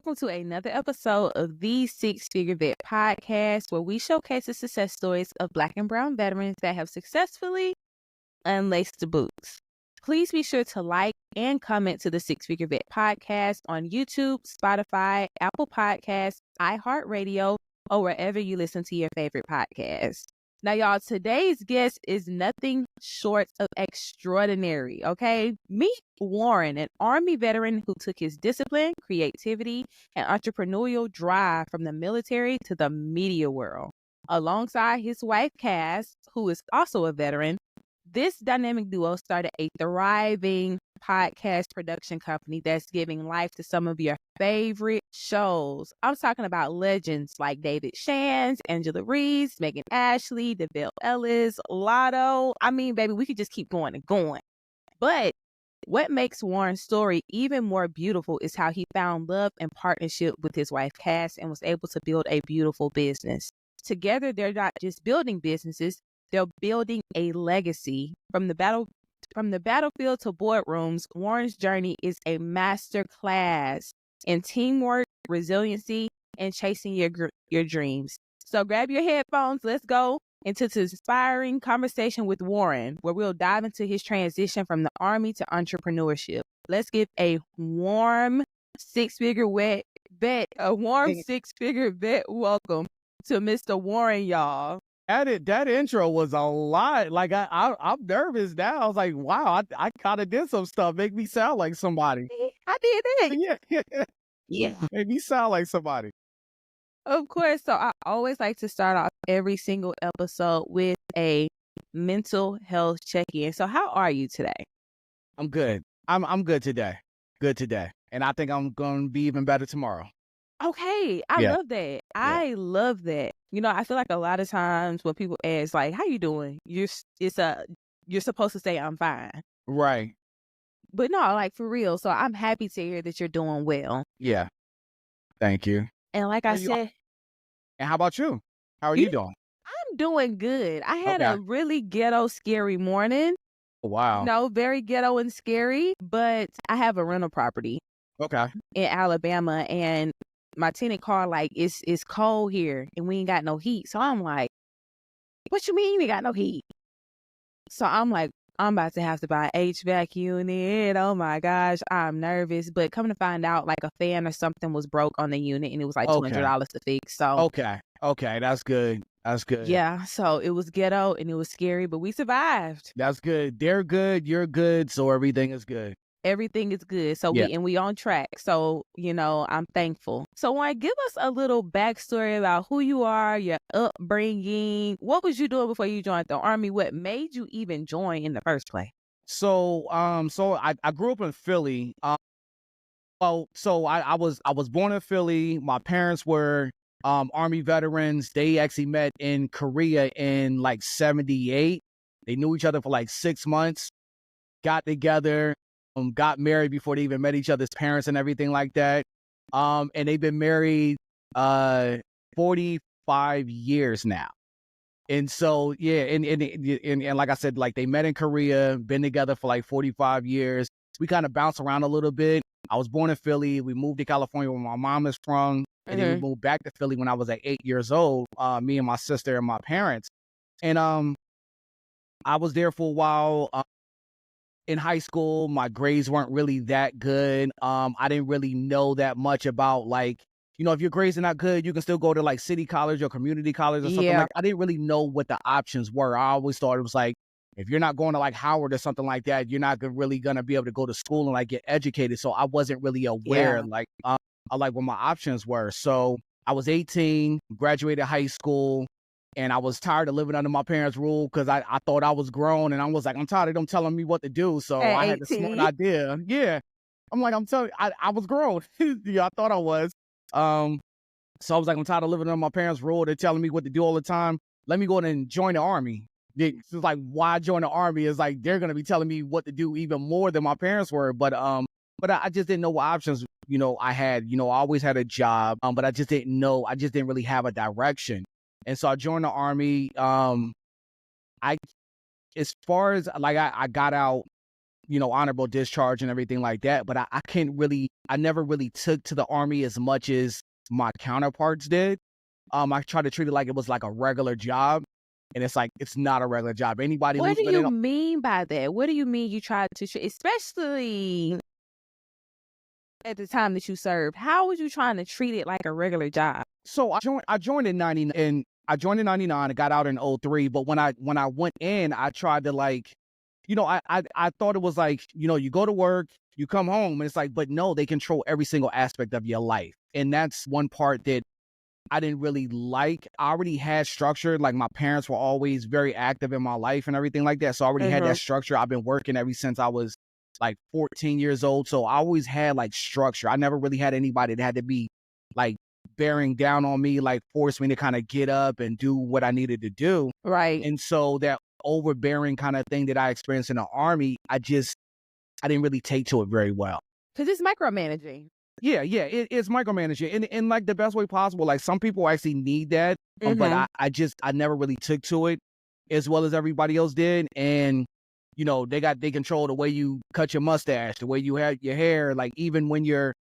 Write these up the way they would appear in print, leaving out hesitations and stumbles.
welcome to another episode of the Six Figure Vet podcast, where we showcase the success stories of Black and Brown veterans that have successfully unlaced the boots. Please be sure to like and comment to the Six Figure Vet podcast on YouTube, Spotify, Apple Podcasts, iHeartRadio, or wherever you listen to your favorite podcasts. Now, y'all, today's guest is nothing short of extraordinary, okay? Meet Warren, an Army veteran who took his discipline, creativity, and entrepreneurial drive from the military to the media world. Alongside his wife, Cass, who is also a veteran, this dynamic duo started a thriving podcast production company that's giving life to some of your favorite shows. I'm talking about legends like David Shands, Angela Reese, Megan Ashley, DeVille Ellis, Lotto. I mean, baby, we could just keep going and going. But what makes Warren's story even more beautiful is how he found love and partnership with his wife, Cass, and was able to build a beautiful business. Together, they're not just building businesses, they're building a legacy. From the battlefield to boardrooms, Warren's journey is a master class in teamwork, resiliency, and chasing your dreams. So grab your headphones. Let's go into this inspiring conversation with Warren, where we'll dive into his transition from the Army to entrepreneurship. Let's give a warm six-figure vet welcome to Mr. Warren, y'all. That intro was a lot. Like I'm nervous now. I was like, wow, I kind of did some stuff. Make me sound like somebody. I did it. Yeah. Make me sound like somebody. Of course. So I always like to start off every single episode with a mental health check-in. So how are you today? I'm good. I'm good today. Good today. And I think I'm going to be even better tomorrow. Okay. I love that. Yeah. I love that. You know, I feel like a lot of times when people ask, like, how you doing? You're supposed to say, I'm fine. Right. But no, like, for real. So I'm happy to hear that you're doing well. Yeah. Thank you. And like I said. And how about you? How are you doing? I'm doing good. I had a really ghetto, scary morning. Wow. No, very ghetto and scary, but I have a rental property. Okay. In Alabama, and my tenant called like, it's cold here and we ain't got no heat. So I'm like, what you mean we got no heat? So I'm like, I'm about to have to buy an HVAC unit. Oh my gosh, I'm nervous. But come to find out, like a fan or something was broke on the unit and it was like $200 to fix. So Okay, that's good. That's good. Yeah, so it was ghetto and it was scary, but we survived. That's good. They're good, you're good, so everything is good. Everything is good. So we on track. So, you know, I'm thankful. So Warren, give us a little backstory about who you are, your upbringing. What was you doing before you joined the Army? What made you even join in the first place? So I grew up in Philly. I was born in Philly. My parents were Army veterans. They actually met in Korea in like 1978. They knew each other for like 6 months, got together. Got married before they even met each other's parents and everything like that. And they've been married 45 years now. And so, yeah, and like I said, like they met in Korea, been together for like 45 years. We kind of bounce around a little bit. I was born in Philly. We moved to California where my mom is from. And then we moved back to Philly when I was like 8 years old, me and my sister and my parents. And I was there for a while. In high school, my grades weren't really that good. I didn't really know that much about, like, you know, if your grades are not good, you can still go to like city college or community college or something like that. I didn't really know what the options were. I always thought it was like, if you're not going to like Howard or something like that, you're not really going to be able to go to school and like get educated. So I wasn't really aware like what my options were. So I was 18, graduated high school. And I was tired of living under my parents' rule because I thought I was grown. And I was like, I'm tired of them telling me what to do. So I had the smart idea. Yeah. I'm like, I'm telling you, I was grown. Yeah, I thought I was. So I was like, I'm tired of living under my parents' rule. They're telling me what to do all the time. Let me go and join the Army. It's like, why join the Army? Is like, they're going to be telling me what to do even more than my parents were. But I just didn't know what options, you know, I had. You know, I always had a job, but I just didn't know. I just didn't really have a direction. And so I joined the Army. As far as like I got out honorable discharge and everything like that. But I never really took to the Army as much as my counterparts did. I tried to treat it like it was like a regular job. And it's like, it's not a regular job. Anybody What who's do been you in, mean by that? What do you mean you tried to, especially at the time that you served? How was you trying to treat it like a regular job? so I joined in 99 and I joined in 99 and got out in 03. But when I went in, I tried to like, I thought it was like, you go to work, you come home, and it's like, but no, they control every single aspect of your life. And that's one part that I didn't really like. I already had structure. Like my parents were always very active in my life and everything like that. So I already had that structure. I've been working ever since I was like 14 years old. So I always had like structure. I never really had anybody that had to be like bearing down on me, like force me to kind of get up and do what I needed to do. Right. And so that overbearing kind of thing that I experienced in the Army, I didn't really take to it very well. Because it's micromanaging. Yeah, it's micromanaging in like the best way possible. Like some people actually need that, but I never really took to it as well as everybody else did. And they control the way you cut your mustache, the way you have your hair. Like even when you're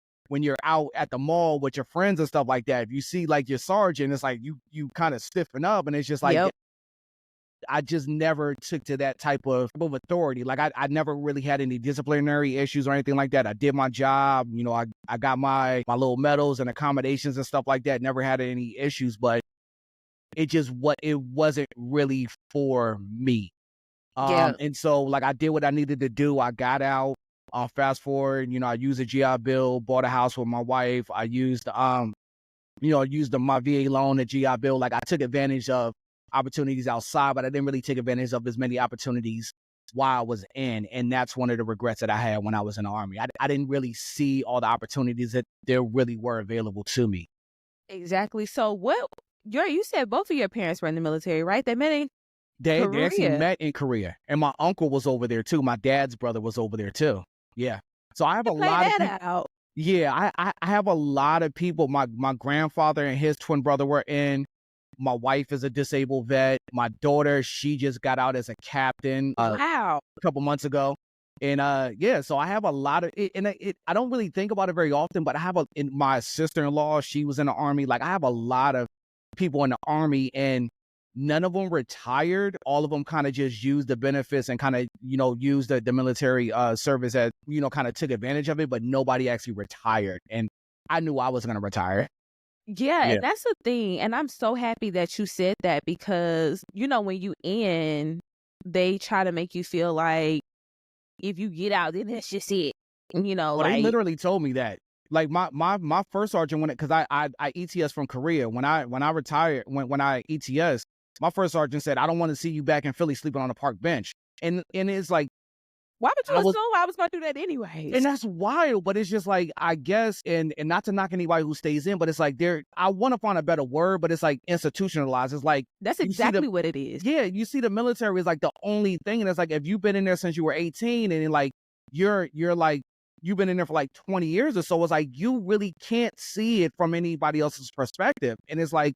out at the mall with your friends and stuff like that, if you see like your sergeant, it's like you kind of stiffen up, and it's just like. Yep. I just never took to that type of authority. Like I never really had any disciplinary issues or anything like that. I did my job. I got my little medals and accommodations and stuff like that. Never had any issues, but it wasn't really for me. Yeah. And so like I did what I needed to do. I got out. Fast forward, I used a GI Bill, bought a house with my wife. I used my VA loan, the GI Bill. Like I took advantage of opportunities outside, but I didn't really take advantage of as many opportunities while I was in. And that's one of the regrets that I had when I was in the Army. I didn't really see all the opportunities that there really were available to me. Exactly. So you said both of your parents were in the military, right? They met in They actually Korea. met in Korea. And my uncle was over there too. My dad's brother was over there too. Yeah. So I have a lot of people. Out. Yeah, I have a lot of people. My grandfather and his twin brother were in. My wife is a disabled vet. My daughter, she just got out as a captain Wow. a couple months ago. And so I have a lot of it, and I don't really think about it very often, but I have in my sister-in-law, she was in the Army. Like I have a lot of people in the Army, and none of them retired. All of them kind of just used the benefits and kind of, used the military service as, kind of took advantage of it, but nobody actually retired. And I knew I was going to retire. Yeah, and that's the thing. And I'm so happy that you said that because, when you end, they try to make you feel like if you get out, then that's just it. Well, they literally told me that. Like my first sergeant, because I ETS from Korea. When I retired, when I ETS, my first sergeant said, "I don't want to see you back in Philly sleeping on a park bench." And it's like, why would you assume I was going to do that anyway? And that's wild, but it's just like, I guess, and not to knock anybody who stays in, but it's like I want to find a better word, but it's like institutionalized. It's like that's exactly what it is. Yeah, you see the military is like the only thing, and it's like if you've been in there since you were 18, and like you're like you've been in there for like 20 years or so, it's like you really can't see it from anybody else's perspective. And it's like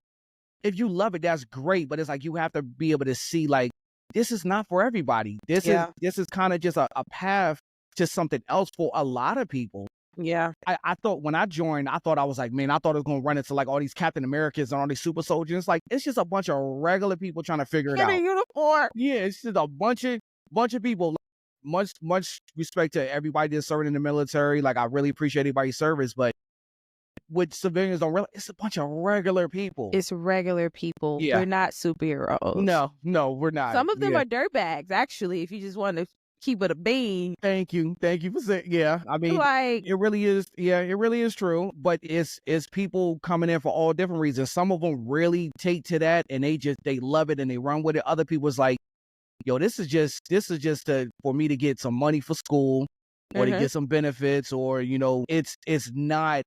if you love it, that's great, but it's like you have to be able to see like this is not for everybody. This is kind of just a path to something else for a lot of people. Yeah. I thought when I joined, I thought I was like, man, I thought I was going to run into like all these Captain Americans and all these super soldiers. It's like, it's just a bunch of regular people trying to figure it out. In a uniform. Yeah, it's just a bunch of people. Much respect to everybody that's serving in the military. Like, I really appreciate everybody's service, but what civilians don't realize, it's a bunch of regular people. It's regular people. Yeah. We're not superheroes. No, we're not. Some of them are dirtbags, actually, if you just want to keep it a bean. Thank you for saying. Yeah, I mean, like, it really is. Yeah, it really is true. But it's people coming in for all different reasons. Some of them really take to that and they love it and they run with it. Other people's like, yo, this is just for me to get some money for school or to get some benefits, or it's not.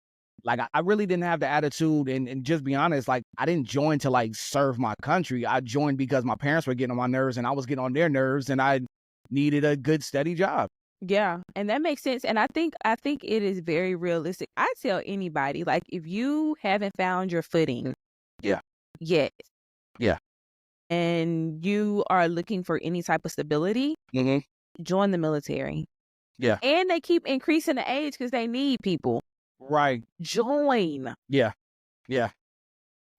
Like, I really didn't have the attitude, and just be honest, like, I didn't join to, like, serve my country. I joined because my parents were getting on my nerves, and I was getting on their nerves, and I needed a good, steady job. Yeah, and that makes sense, and I think it is very realistic. I tell anybody, like, if you haven't found your footing yet, and you are looking for any type of stability, join the military. Yeah. And they keep increasing the age because they need people. Right. Join. Yeah. Yeah.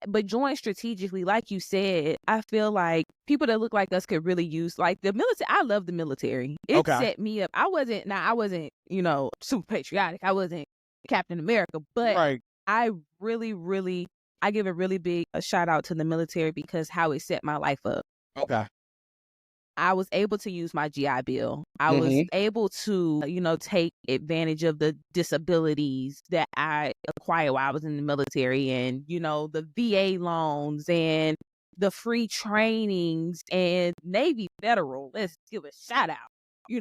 But join strategically, like you said. I feel like people that look like us could really use, like, the military. I love the military. It Okay. set me up. I wasn't, super patriotic. I wasn't Captain America, but Right. I really, really, I give a really big a shout out to the military because how it set my life up. Okay. I was able to use my GI Bill. I was Mm-hmm. able to, take advantage of the disabilities that I acquired while I was in the military, and, the VA loans and the free trainings and Navy Federal. Let's give a shout out.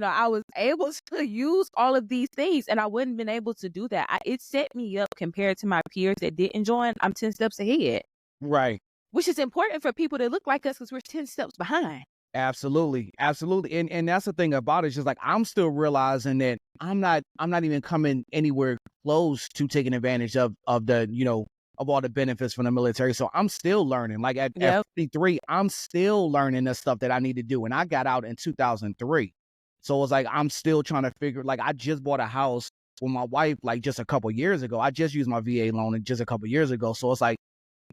I was able to use all of these things, and I wouldn't have been able to do that. It set me up compared to my peers that didn't join. I'm 10 steps ahead, Right. which is important for people that look like us because we're 10 steps behind. Absolutely. Absolutely. And that's the thing about it. It's just like, I'm still realizing that I'm not even coming anywhere close to taking advantage of the, of all the benefits from the military. So I'm still learning. Like at Yep. 53, I'm still learning the stuff that I need to do. And I got out in 2003. So it's like, I'm still trying to figure, like, I just bought a house with my wife, like, just a couple years ago. I just used my VA loan just a couple years ago. So it's like,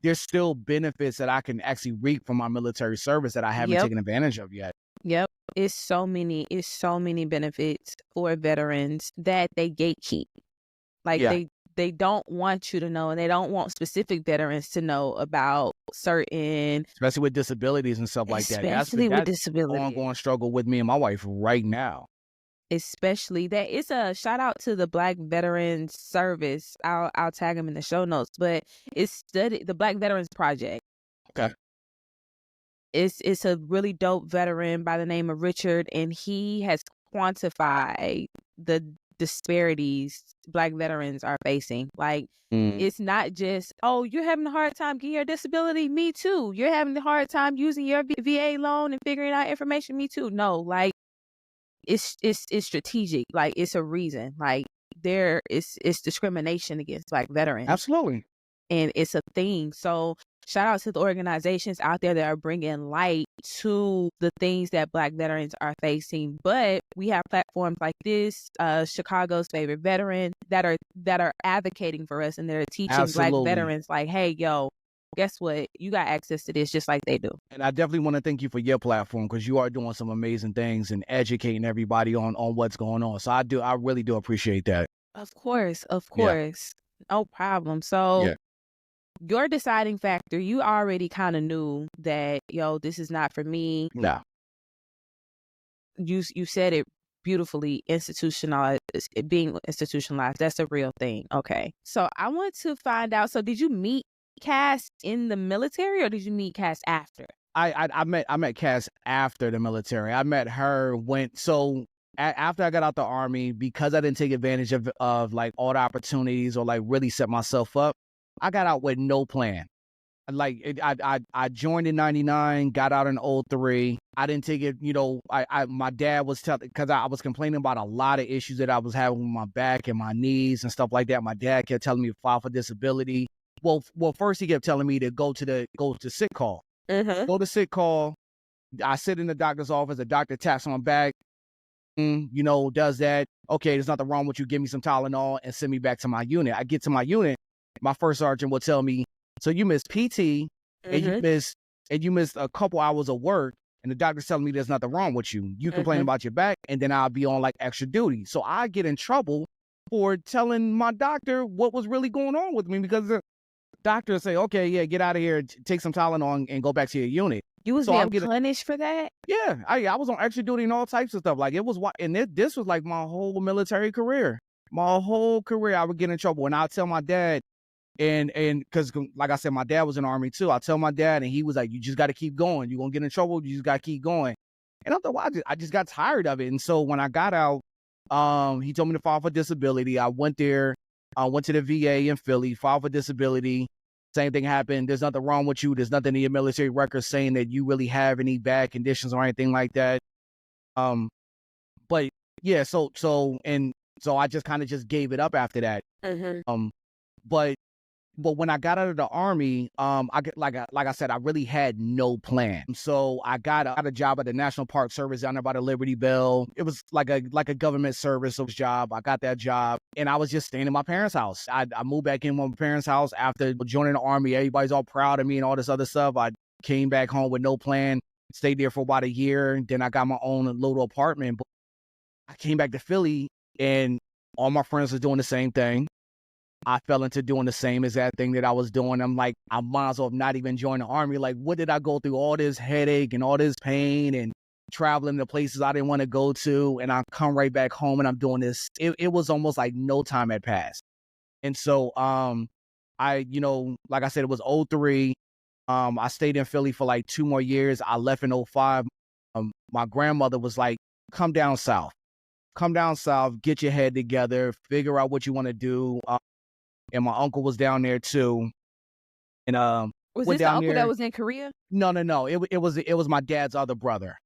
there's still benefits that I can actually reap from my military service that I haven't Yep. taken advantage of yet. Yep. It's so many benefits for veterans that they gatekeep. Like, Yeah. they don't want you to know, and they don't want specific veterans to know about certain, Especially with disabilities and stuff like that. especially with That's disability. ongoing struggle with me and my wife right now. Especially that, it's a shout out to the Black Veterans Service. I'll tag them in the show notes, but it's the Black Veterans Project. Okay. It's a really dope veteran by the name of Richard, and he has quantified the disparities Black veterans are facing. Like, it's not just, oh, you're having a hard time getting your disability. Me too. You're having a hard time using your VA loan and figuring out information. Me too. No, like, it's strategic. Like, it's a reason. Like, it's discrimination against Black veterans. Absolutely. And it's a thing. So shout out to the organizations out there that are bringing light to the things that Black veterans are facing. But we have platforms like this, Chicago's Favorite Veteran, that are advocating for us, and they're teaching Absolutely. Black veterans, like, hey, yo, guess what? You got access to this just like they do. And I definitely want to thank you for your platform, because you are doing some amazing things and educating everybody on what's going on. So I really do appreciate that. Of course. Yeah. No problem. So Yeah. your deciding factor, you already kind of knew that, yo, this is not for me. No. You said it beautifully. Being institutionalized, that's a real thing. Okay. So I want to find out, so did you meet Cass in the military, or did you meet Cass after? I met Cass after the military. I met her after I got out the Army, because I didn't take advantage of like all the opportunities or like really set myself up. I got out with no plan. I joined in 99, got out in 03. I didn't take it, my dad was because I was complaining about a lot of issues that I was having with my back and my knees and stuff like that. My dad kept telling me to file for disability. Well, first he kept telling me to go to sick call. Mm-hmm. Go to sick call. I sit in the doctor's office. The doctor taps on my back. Does that. Okay, there's nothing wrong with you. Give me some Tylenol and send me back to my unit. I get to my unit. My first sergeant will tell me, so you missed PT, and you missed a couple hours of work, and the doctor's telling me there's nothing wrong with you. You complain about your back, and then I'll be on like extra duty. So I get in trouble for telling my doctor what was really going on with me, because the doctor say, okay, yeah, get out of here, take some Tylenol and go back to your unit. You was being punished for that? Yeah, I was on extra duty and all types of stuff. Like, it was, and this was like my whole military career. My whole career, I would get in trouble, and I'll tell my dad. And because, like I said, my dad was in the Army too. I tell my dad, and he was like, you just got to keep going. You're going to get in trouble. You just got to keep going. And after a while, I just got tired of it. And so when I got out, he told me to file for disability. I went there. I went to the VA in Philly, filed for disability. Same thing happened. There's nothing wrong with you. There's nothing in your military records saying that you really have any bad conditions or anything like that. But yeah, so I just kind of just gave it up after that. Mm-hmm. But But when I got out of the Army, like I said, I really had no plan. So I got a job at the National Park Service down there by the Liberty Bell. It was like a government service job. I got that job, and I was just staying in my parents' house. I moved back in with my parents' house after joining the Army. Everybody's all proud of me and all this other stuff. I came back home with no plan, stayed there for about a year. Then I got my own little apartment. But I came back to Philly, and all my friends were doing the same thing. I fell into doing the same exact thing that I was doing. I'm like, I might as well not even join the Army. Like, what did I go through? All this headache and all this pain and traveling to places I didn't want to go to. And I come right back home and I'm doing this. It was almost like no time had passed. And so, I, like I said, it was 2003. I stayed in Philly for like 2 more years. I left in 2005. My grandmother was like, come down south, get your head together, figure out what you want to do. And my uncle was down there too. And was this the uncle that was in Korea? No. It was my dad's other brother.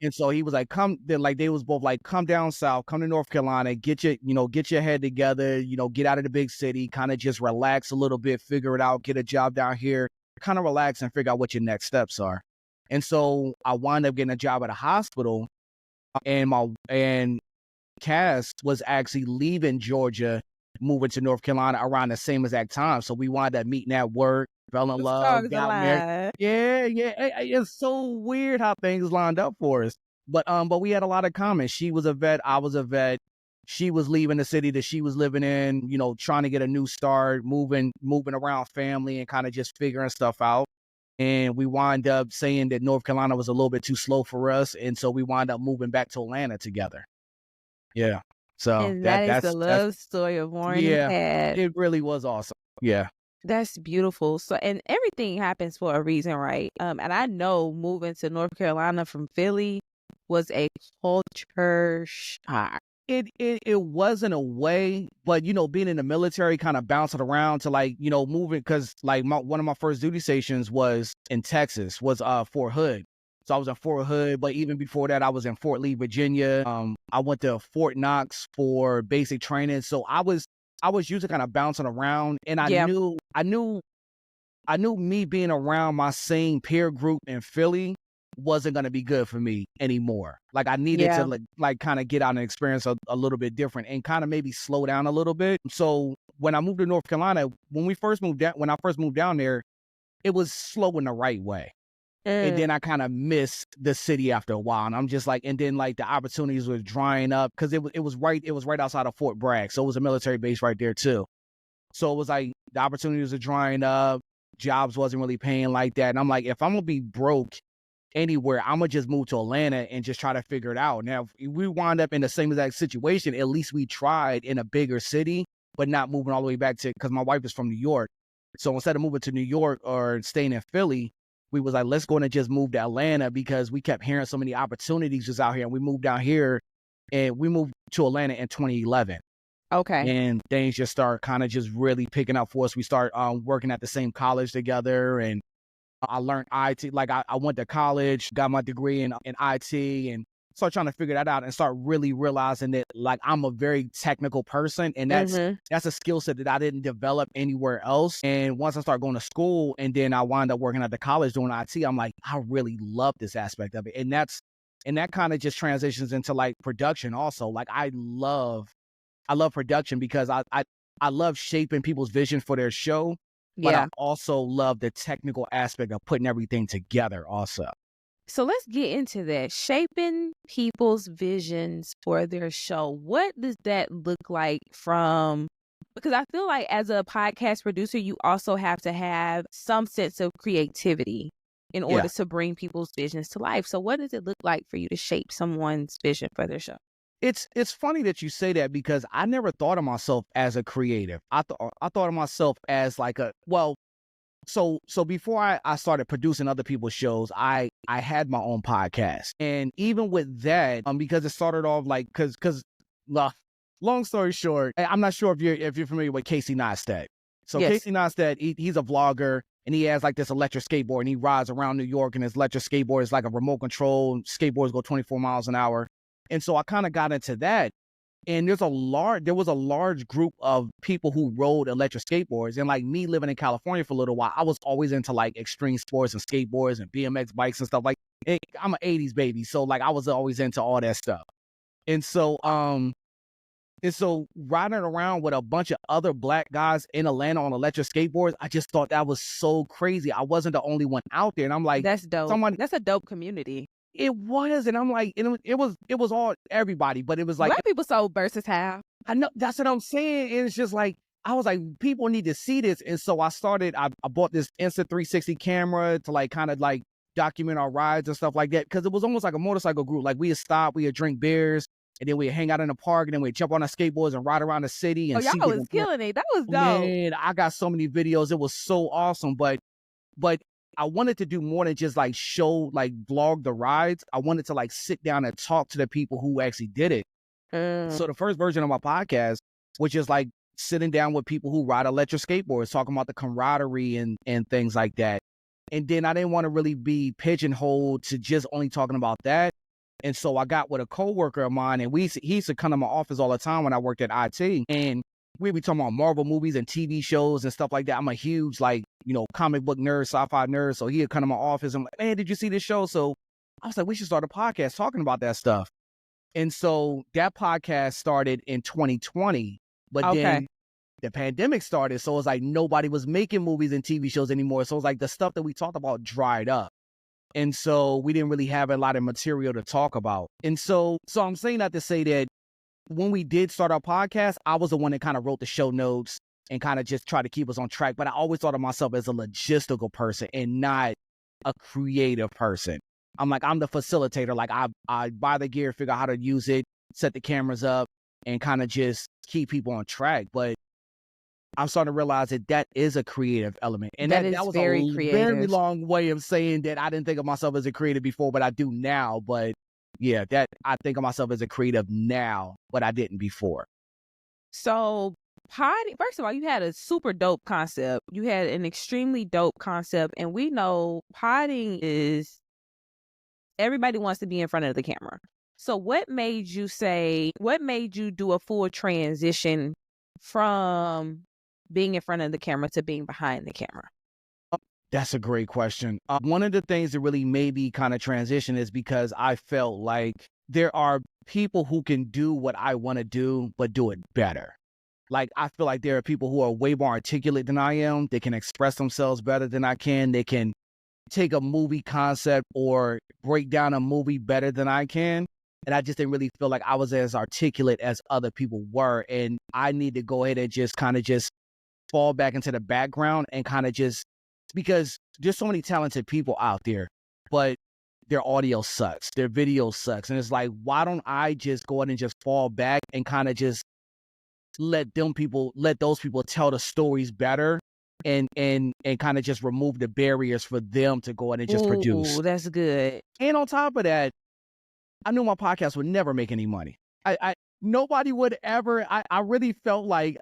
And so he was like, they was both like, come down south, come to North Carolina, get your head together, get out of the big city, kind of just relax a little bit, figure it out, get a job down here, kind of relax and figure out what your next steps are. And so I wound up getting a job at a hospital, and Cass was actually leaving Georgia, moving to North Carolina around the same exact time. So we wound up meeting at work, fell in love, got married. Yeah. It's so weird how things lined up for us. But we had a lot of common. She was a vet. I was a vet. She was leaving the city that she was living in, trying to get a new start, moving around family and kind of just figuring stuff out. And we wind up saying that North Carolina was a little bit too slow for us. And so we wind up moving back to Atlanta together. Yeah. So and that's the love story of Warren and Pat. It really was awesome. Yeah. That's beautiful. So, and everything happens for a reason, right? And I know moving to North Carolina from Philly was a culture shock. It wasn't a way, but being in the military, kind of bouncing around to moving, because one of my first duty stations was in Texas, was Fort Hood. So I was in Fort Hood, but even before that, I was in Fort Lee, Virginia. I went to Fort Knox for basic training. So I was used to kind of bouncing around, and I knew me being around my same peer group in Philly wasn't going to be good for me anymore. Like I needed to kind of get out and experience a little bit different and kind of maybe slow down a little bit. So when I moved to North Carolina, when I first moved down there, it was slow in the right way. And then I kind of missed the city after a while. And I'm just like, and then the opportunities were drying up because it was right outside of Fort Bragg. So it was a military base right there too. So it was like the opportunities were drying up. Jobs wasn't really paying like that. And I'm like, if I'm going to be broke anywhere, I'm going to just move to Atlanta and just try to figure it out. Now, if we wind up in the same exact situation, at least we tried in a bigger city, but not moving all the way back to, because my wife is from New York. So instead of moving to New York or staying in Philly, we was like, let's go and just move to Atlanta, because we kept hearing so many opportunities just out here. And we moved down here, and we moved to Atlanta in 2011. Okay. And things just start kind of just really picking up for us. We start working at the same college together, and I learned IT. Like I went to college, got my degree in IT, and start trying to figure that out and start really realizing that I'm a very technical person, and that's a skill set that I didn't develop anywhere else. And once I started going to school, and then I wound up working at the college doing IT, I'm like, I really love this aspect of it. And that kind of just transitions into production also. I love production because I love shaping people's vision for their show, but I also love the technical aspect of putting everything together also. So let's get into that. Shaping people's visions for their show. What does that look like because I feel like as a podcast producer, you also have to have some sense of creativity in order to bring people's visions to life. So what does it look like for you to shape someone's vision for their show? It's funny that you say that, because I never thought of myself as a creative. I thought of myself as So before I started producing other people's shows, I had my own podcast. And even with that, because it started off because long story short, I'm not sure if you're familiar with Casey Neistat. So yes. Casey Neistat, he's a vlogger, and he has this electric skateboard, and he rides around New York, and his electric skateboard is like a remote control. Skateboards go 24 miles an hour. And so I kind of got into that. And there was a large group of people who rode electric skateboards. And like me living in California for a little while, I was always into like extreme sports and skateboards and BMX bikes and stuff. Like I'm an 80s baby. So like I was always into all that stuff. And so riding around with a bunch of other black guys in Atlanta on electric skateboards, I just thought that was so crazy. I wasn't the only one out there. And I'm like, that's dope. That's a dope community. It was, and I'm like, it was all everybody, but it was like black people so versatile. I know, that's what I'm saying. And it's just like I was like, people need to see this, and so I bought this Insta360 camera to like kind of like document our rides and stuff like that, because it was almost like a motorcycle group. Like we'd stop, we'd drink beers, and then we'd hang out in the park, and then we'd jump on our skateboards and ride around the city. And y'all was killing it. That was dope. Man, I got so many videos. It was so awesome, but I wanted to do more than just like show, like vlog the rides. I wanted to like sit down and talk to the people who actually did it. So the first version of my podcast, which is like sitting down with people who ride electric skateboards, talking about the camaraderie and things like that. And then I didn't want to really be pigeonholed to just only talking about that. And so I got with a coworker of mine, and he used to come to my office all the time when I worked at IT. And we'd be talking about Marvel movies and TV shows and stuff like that. I'm a huge, like, comic book nerd, sci-fi nerd. So he'd come to my office and I'm like, man, did you see this show? So I was like, we should start a podcast talking about that stuff. And so that podcast started in 2020, but then the pandemic started. So it was like nobody was making movies and TV shows anymore. So it was like the stuff that we talked about dried up. And so we didn't really have a lot of material to talk about. And so I'm saying that to say that when we did start our podcast, I was the one that kind of wrote the show notes and kind of just tried to keep us on track. But I always thought of myself as a logistical person and not a creative person. I'm the facilitator. Like I buy the gear, figure out how to use it, set the cameras up, and kind of just keep people on track. But I'm starting to realize that is a creative element. And that was very a creative. Very long way of saying that I didn't think of myself as a creative before, but I do now. But yeah, that I think of myself as a creative now, but I didn't before. So potting, first of all, you had a super dope concept. You had an extremely dope concept. And we know potting is everybody wants to be in front of the camera. So what made you do a full transition from being in front of the camera to being behind the camera? That's a great question. One of the things that really made me kind of transition is because I felt like there are people who can do what I want to do, but do it better. Like, I feel like there are people who are way more articulate than I am. They can express themselves better than I can. They can take a movie concept or break down a movie better than I can. And I just didn't really feel like I was as articulate as other people were. And I need to go ahead and just kind of just fall back into the background and kind of just, because there's so many talented people out there, but their audio sucks, their video sucks. And it's like, why don't I just go ahead and just fall back and kind of just let those people tell the stories better and kind of just remove the barriers for them to go ahead and just produce. That's good. And on top of that, I knew my podcast would never make any money. Nobody would ever. I really felt like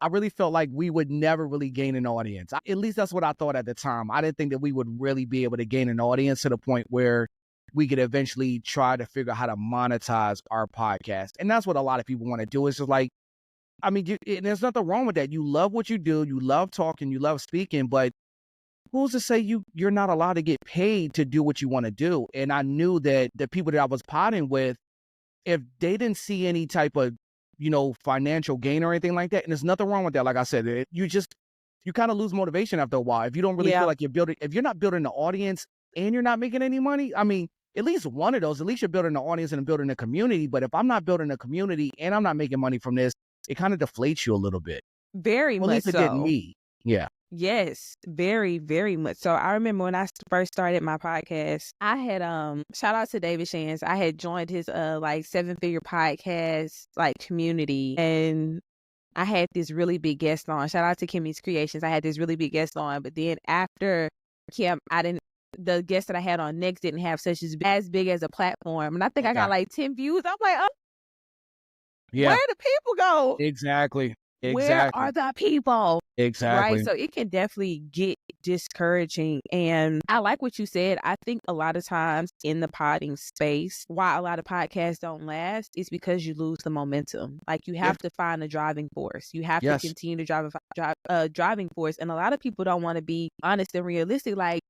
we would never really gain an audience. At least that's what I thought at the time. I didn't think that we would really be able to gain an audience to the point where we could eventually try to figure out how to monetize our podcast. And that's what a lot of people want to do. It's just like, I mean, there's nothing wrong with that. You love what you do. You love talking. You love speaking. But who's to say you're not allowed to get paid to do what you want to do? And I knew that the people that I was potting with, if they didn't see any type of financial gain or anything like that. And there's nothing wrong with that. Like I said, you kind of lose motivation after a while. If you don't really feel like if you're not building the audience and you're not making any money, I mean, at least one of those, at least you're building the audience and building a community. But if I'm not building a community and I'm not making money from this, it kind of deflates you a little bit. Very much so. At least it did me. Yeah. Yes, very, very much so. I remember when I first started my podcast, I had shout out to David Shans. I had joined his 7-figure podcast community, and I had this really big guest on. Shout out to Kimmy's Creations. I had this really big guest on, but then after Kim, the guest that I had on next didn't have such as big as a platform, and I think I got 10 views. I'm like, oh, yeah, where do people go? Exactly. Where are the people? Exactly. Right. So it can definitely get discouraging. And I like what you said. I think a lot of times in the podding space, why a lot of podcasts don't last is because you lose the momentum. Like you have to find a driving force. You have to continue to drive a driving force. And a lot of people don't want to be honest and realistic. Like,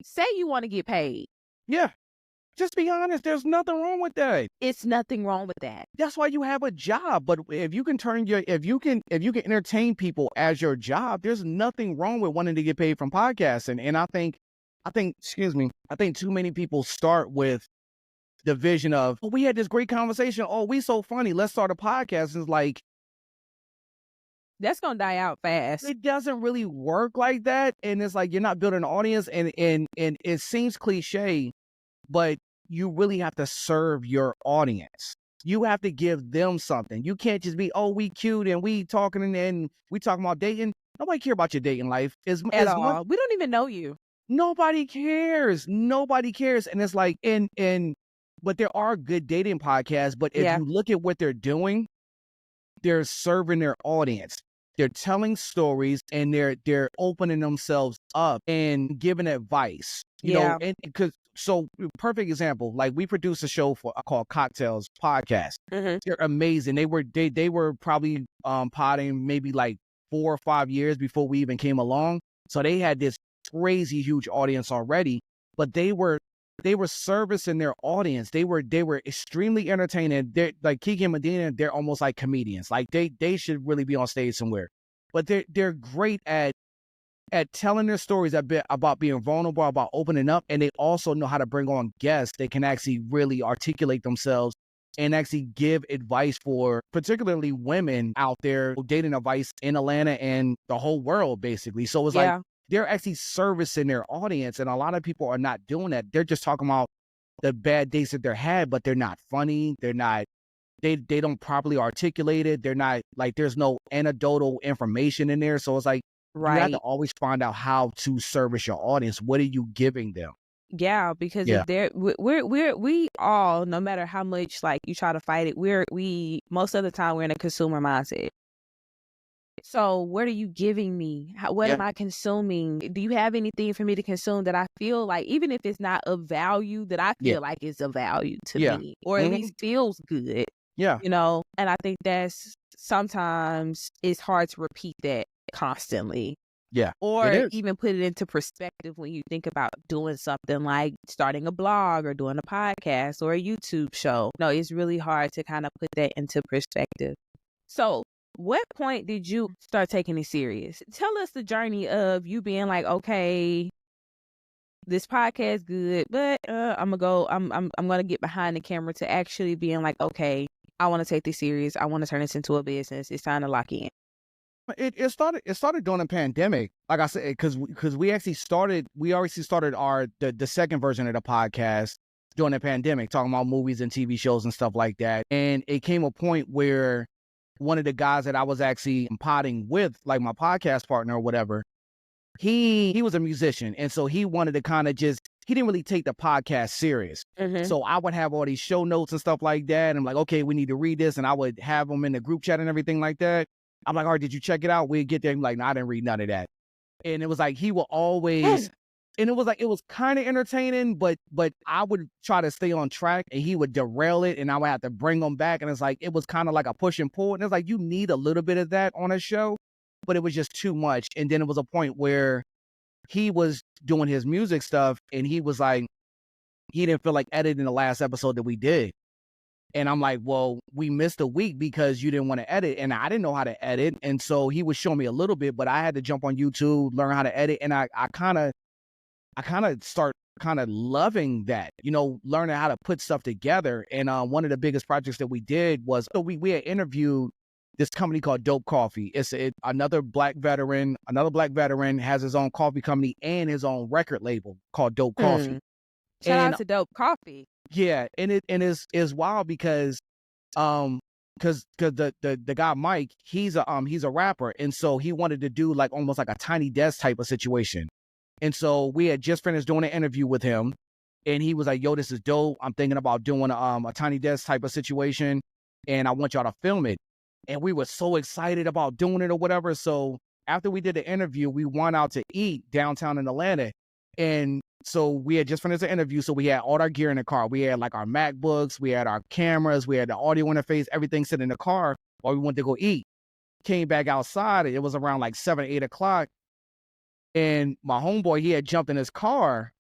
say you want to get paid. Yeah. Just be honest. There's nothing wrong with that. It's nothing wrong with that. That's why you have a job. But if you can if you can entertain people as your job, there's nothing wrong with wanting to get paid from podcasting. And I think, I think too many people start with the vision of, oh, we had this great conversation. Oh, we so funny. Let's start a podcast. And it's like, that's going to die out fast. It doesn't really work like that. And it's like, you're not building an audience, and it seems cliche, but you really have to serve your audience. You have to give them something. You can't just be, oh, we cute and we talking and we talking about dating. Nobody care about your dating life. At all. We don't even know you. Nobody cares. Nobody cares. And it's like, but there are good dating podcasts, but if you look at what they're doing, they're serving their audience. They're telling stories, and they're opening themselves up and giving advice. You know, and so perfect example, like we produced a show called Cocktails Podcast. Mm-hmm. They're amazing. They were probably podding maybe like 4 or 5 years before we even came along. So they had this crazy huge audience already, but they were servicing their audience. They were extremely entertaining. They're like Kiki and Medina. They're almost like comedians. Like they should really be on stage somewhere. But they're great at telling their stories about being vulnerable, about opening up, and they also know how to bring on guests. They can actually really articulate themselves and actually give advice for particularly women out there dating advice in Atlanta and the whole world, basically. So it's like, they're actually servicing their audience, and a lot of people are not doing that. They're just talking about the bad dates that they're had, but they're not funny. They're not, they don't properly articulate it. They're not, like, there's no anecdotal information in there. So it's like, you have to always find out how to service your audience. What are you giving them? Yeah, because if we all, no matter how much like you try to fight it, we most of the time we're in a consumer mindset. So what are you giving me? What am I consuming? Do you have anything for me to consume that I feel like, even if it's not of value, that I feel like is of value to me, or at least feels good? Yeah. You know, and I think that's sometimes it's hard to repeat that constantly. Yeah. Or even put it into perspective when you think about doing something like starting a blog or doing a podcast or a YouTube show. No, it's really hard to kind of put that into perspective. So what point did you start taking it serious? Tell us the journey of you being like, okay, this podcast good, but I'm gonna get behind the camera, to actually being like, okay, I want to take this serious. I want to turn this into a business. It's time to lock in. It started during the pandemic, like I said, because we already started the second version of the podcast during the pandemic, talking about movies and TV shows and stuff like that. And it came a point where one of the guys that I was actually podding with, like my podcast partner or whatever, he was a musician, and so he wanted to kind of he didn't really take the podcast serious. Mm-hmm. So I would have all these show notes and stuff like that, and I'm like, okay, we need to read this, and I would have them in the group chat and everything like that. I'm like, all right, did you check it out? We'd get there. I'm like, no, I didn't read none of that. And it was like, he will always, and it was like, it was kind of entertaining, but I would try to stay on track, and he would derail it, and I would have to bring him back. And it's like, it was kind of like a push and pull. And it's like, you need a little bit of that on a show, but it was just too much. And then it was a point where he was doing his music stuff, and he was like, he didn't feel like editing the last episode that we did. And I'm like, well, we missed a week because you didn't want to edit. And I didn't know how to edit. And so he was showing me a little bit, but I had to jump on YouTube, learn how to edit. And I kind of start kind of loving that, you know, learning how to put stuff together. And one of the biggest projects that we did was, so we had interviewed this company called Dope Coffee. It's another black veteran has his own coffee company and his own record label called Dope Coffee. Shout out to Dope Coffee. Yeah, and it's wild because the guy Mike, he's a rapper, and so he wanted to do like almost like a Tiny Desk type of situation. And so we had just finished doing an interview with him, and he was like, yo, this is dope. I'm thinking about doing a Tiny Desk type of situation, and I want y'all to film it. And we were so excited about doing it or whatever. So after we did the interview, we went out to eat downtown in Atlanta. And so we had just finished the interview. So we had all our gear in the car. We had like our MacBooks, we had our cameras, we had the audio interface, everything sitting in the car while we went to go eat. Came back outside. It was around like 7, 8 o'clock. And my homeboy, he had jumped in his car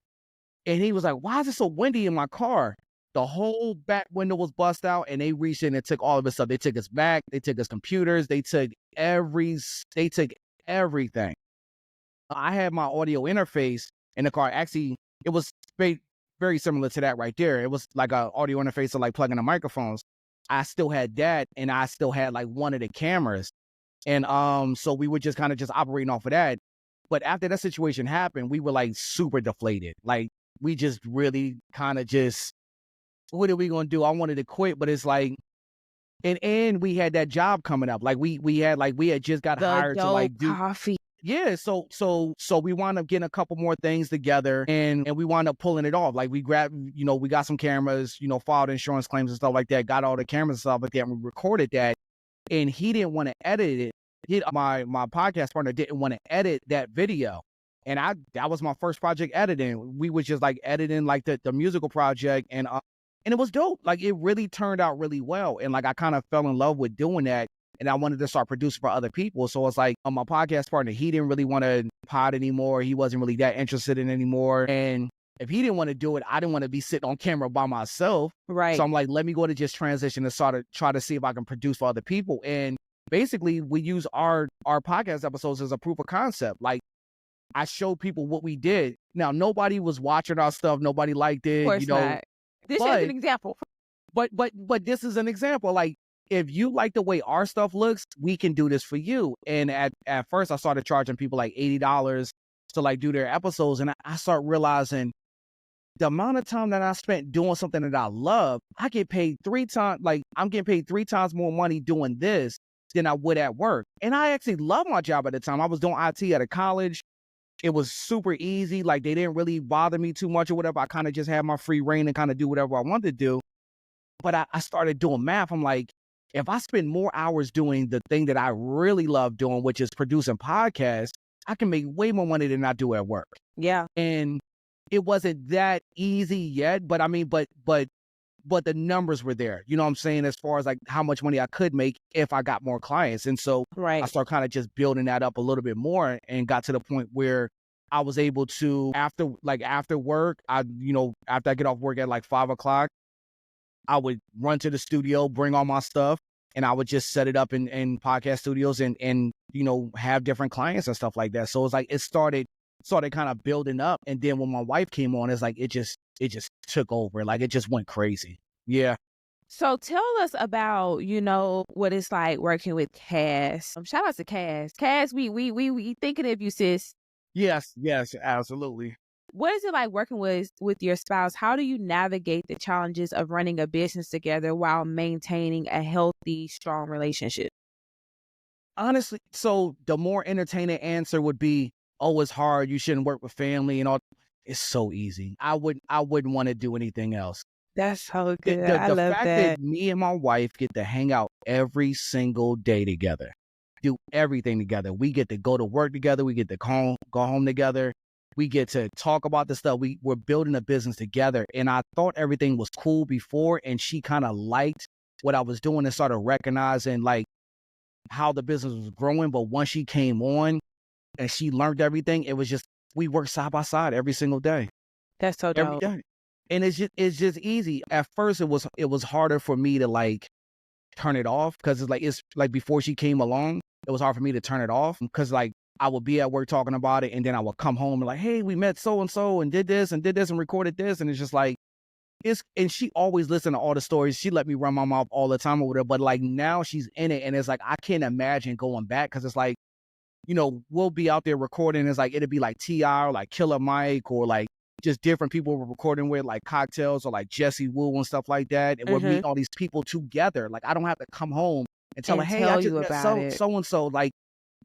and he was like, why is it so windy in my car? The whole back window was bust out, and they reached in and took all of his stuff. They took his back, they took his computers, they took everything. I had my audio interface in the car. Actually, it was very similar to that right there. It was like an audio interface to like plugging the microphones. I still had that, and I still had like one of the cameras. And so we were just kind of just operating off of that. But after that situation happened, we were like super deflated. Like we just really kind of just, what are we gonna do? I wanted to quit, but it's like, and we had that job coming up. Like we had just got hired to like do coffee. Yeah, so we wound up getting a couple more things together, and we wound up pulling it off. Like we grabbed, we got some cameras, filed insurance claims and stuff like that, got all the cameras and stuff like that, and we recorded that. And he didn't want to edit it. My podcast partner didn't want to edit that video. And that was my first project editing. We was just like editing like the musical project, and it was dope. Like it really turned out really well. And like I kind of fell in love with doing that. And I wanted to start producing for other people. So it's like my podcast partner, he didn't really want to pod anymore. He wasn't really that interested in anymore. And if he didn't want to do it, I didn't want to be sitting on camera by myself. Right. So I'm like, let me go to just transition and sort of try to see if I can produce for other people. And basically we use our podcast episodes as a proof of concept. Like I showed people what we did. Now, nobody was watching our stuff. Nobody liked it. Of course not. This is an example. But this is an example. Like, if you like the way our stuff looks, we can do this for you. And at first I started charging people like $80 to like do their episodes. And I start realizing the amount of time that I spent doing something that I love, I get paid 3 times, like I'm getting paid 3 times more money doing this than I would at work. And I actually loved my job at the time. I was doing IT at a college. It was super easy. Like they didn't really bother me too much or whatever. I kind of just had my free reign and kind of do whatever I wanted to do. But I started doing math. I'm like, if I spend more hours doing the thing that I really love doing, which is producing podcasts, I can make way more money than I do at work. Yeah. And it wasn't that easy yet, but I mean, but the numbers were there. You know what I'm saying? As far as like how much money I could make if I got more clients. And so I started kind of just building that up a little bit more and got to the point where I was able to, after work, after I get off work at like 5 o'clock, I would run to the studio, bring all my stuff, and I would just set it up in podcast studios and have different clients and stuff like that. So it's like it started kind of building up. And then when my wife came on, it's like it just took over. Like it just went crazy. Yeah. So tell us about, what it's like working with Cass. Shout out to Cass. Cass, we thinking of you, sis. Yes, absolutely. What is it like working with your spouse? How do you navigate the challenges of running a business together while maintaining a healthy, strong relationship? Honestly, so the more entertaining answer would be, oh, it's hard. You shouldn't work with family and all. It's so easy. I wouldn't want to do anything else. That's so good. I love fact that me and my wife get to hang out every single day together, do everything together. We get to go to work together. We get to go home together. We get to talk about the stuff. We're building a business together. And I thought everything was cool before, and she kind of liked what I was doing and started recognizing like how the business was growing. But once she came on and she learned everything, it was just, we work side by side every single day. That's so dope. Every day. And it's just easy. At first it was harder for me to like turn it off, because it's like before she came along, it was hard for me to turn it off, because like I would be at work talking about it, and then I would come home and like, hey, we met so-and-so and did this and recorded this. And it's just like, and she always listened to all the stories. She let me run my mouth all the time over there. But like now she's in it, and it's like, I can't imagine going back, because it's like, we'll be out there recording. It's like, it'd be like T.I. or like Killer Mike or like just different people we're recording with, like Cocktails or like Jesse Wu and stuff like that. And we're meeting all these people together. Like I don't have to come home and tell her, hey, I just met so-and-so. Like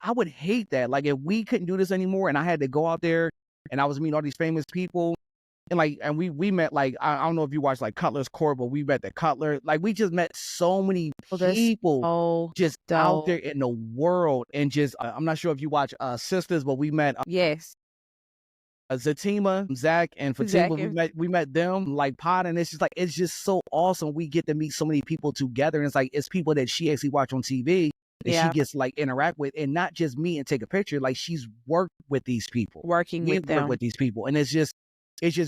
I would hate that. Like if we couldn't do this anymore and I had to go out there and I was meeting all these famous people, And we met, like, I don't know if you watched like Cutler's Court, but we met the Cutler. Like, we just met so many Oh, that's people so just out dope. there in the world. And just I'm not sure if you watch Sisters, but we met Yes. Zatima, Zach, and Fatima. Zach and We met them like pod, and it's just like, it's just so awesome. We get to meet so many people together, and it's like, it's people that she actually watch on TV that she yeah, gets like interact with, and not just meet and take a picture. Like, she's worked with these people, working we with work them. with these people, and it's just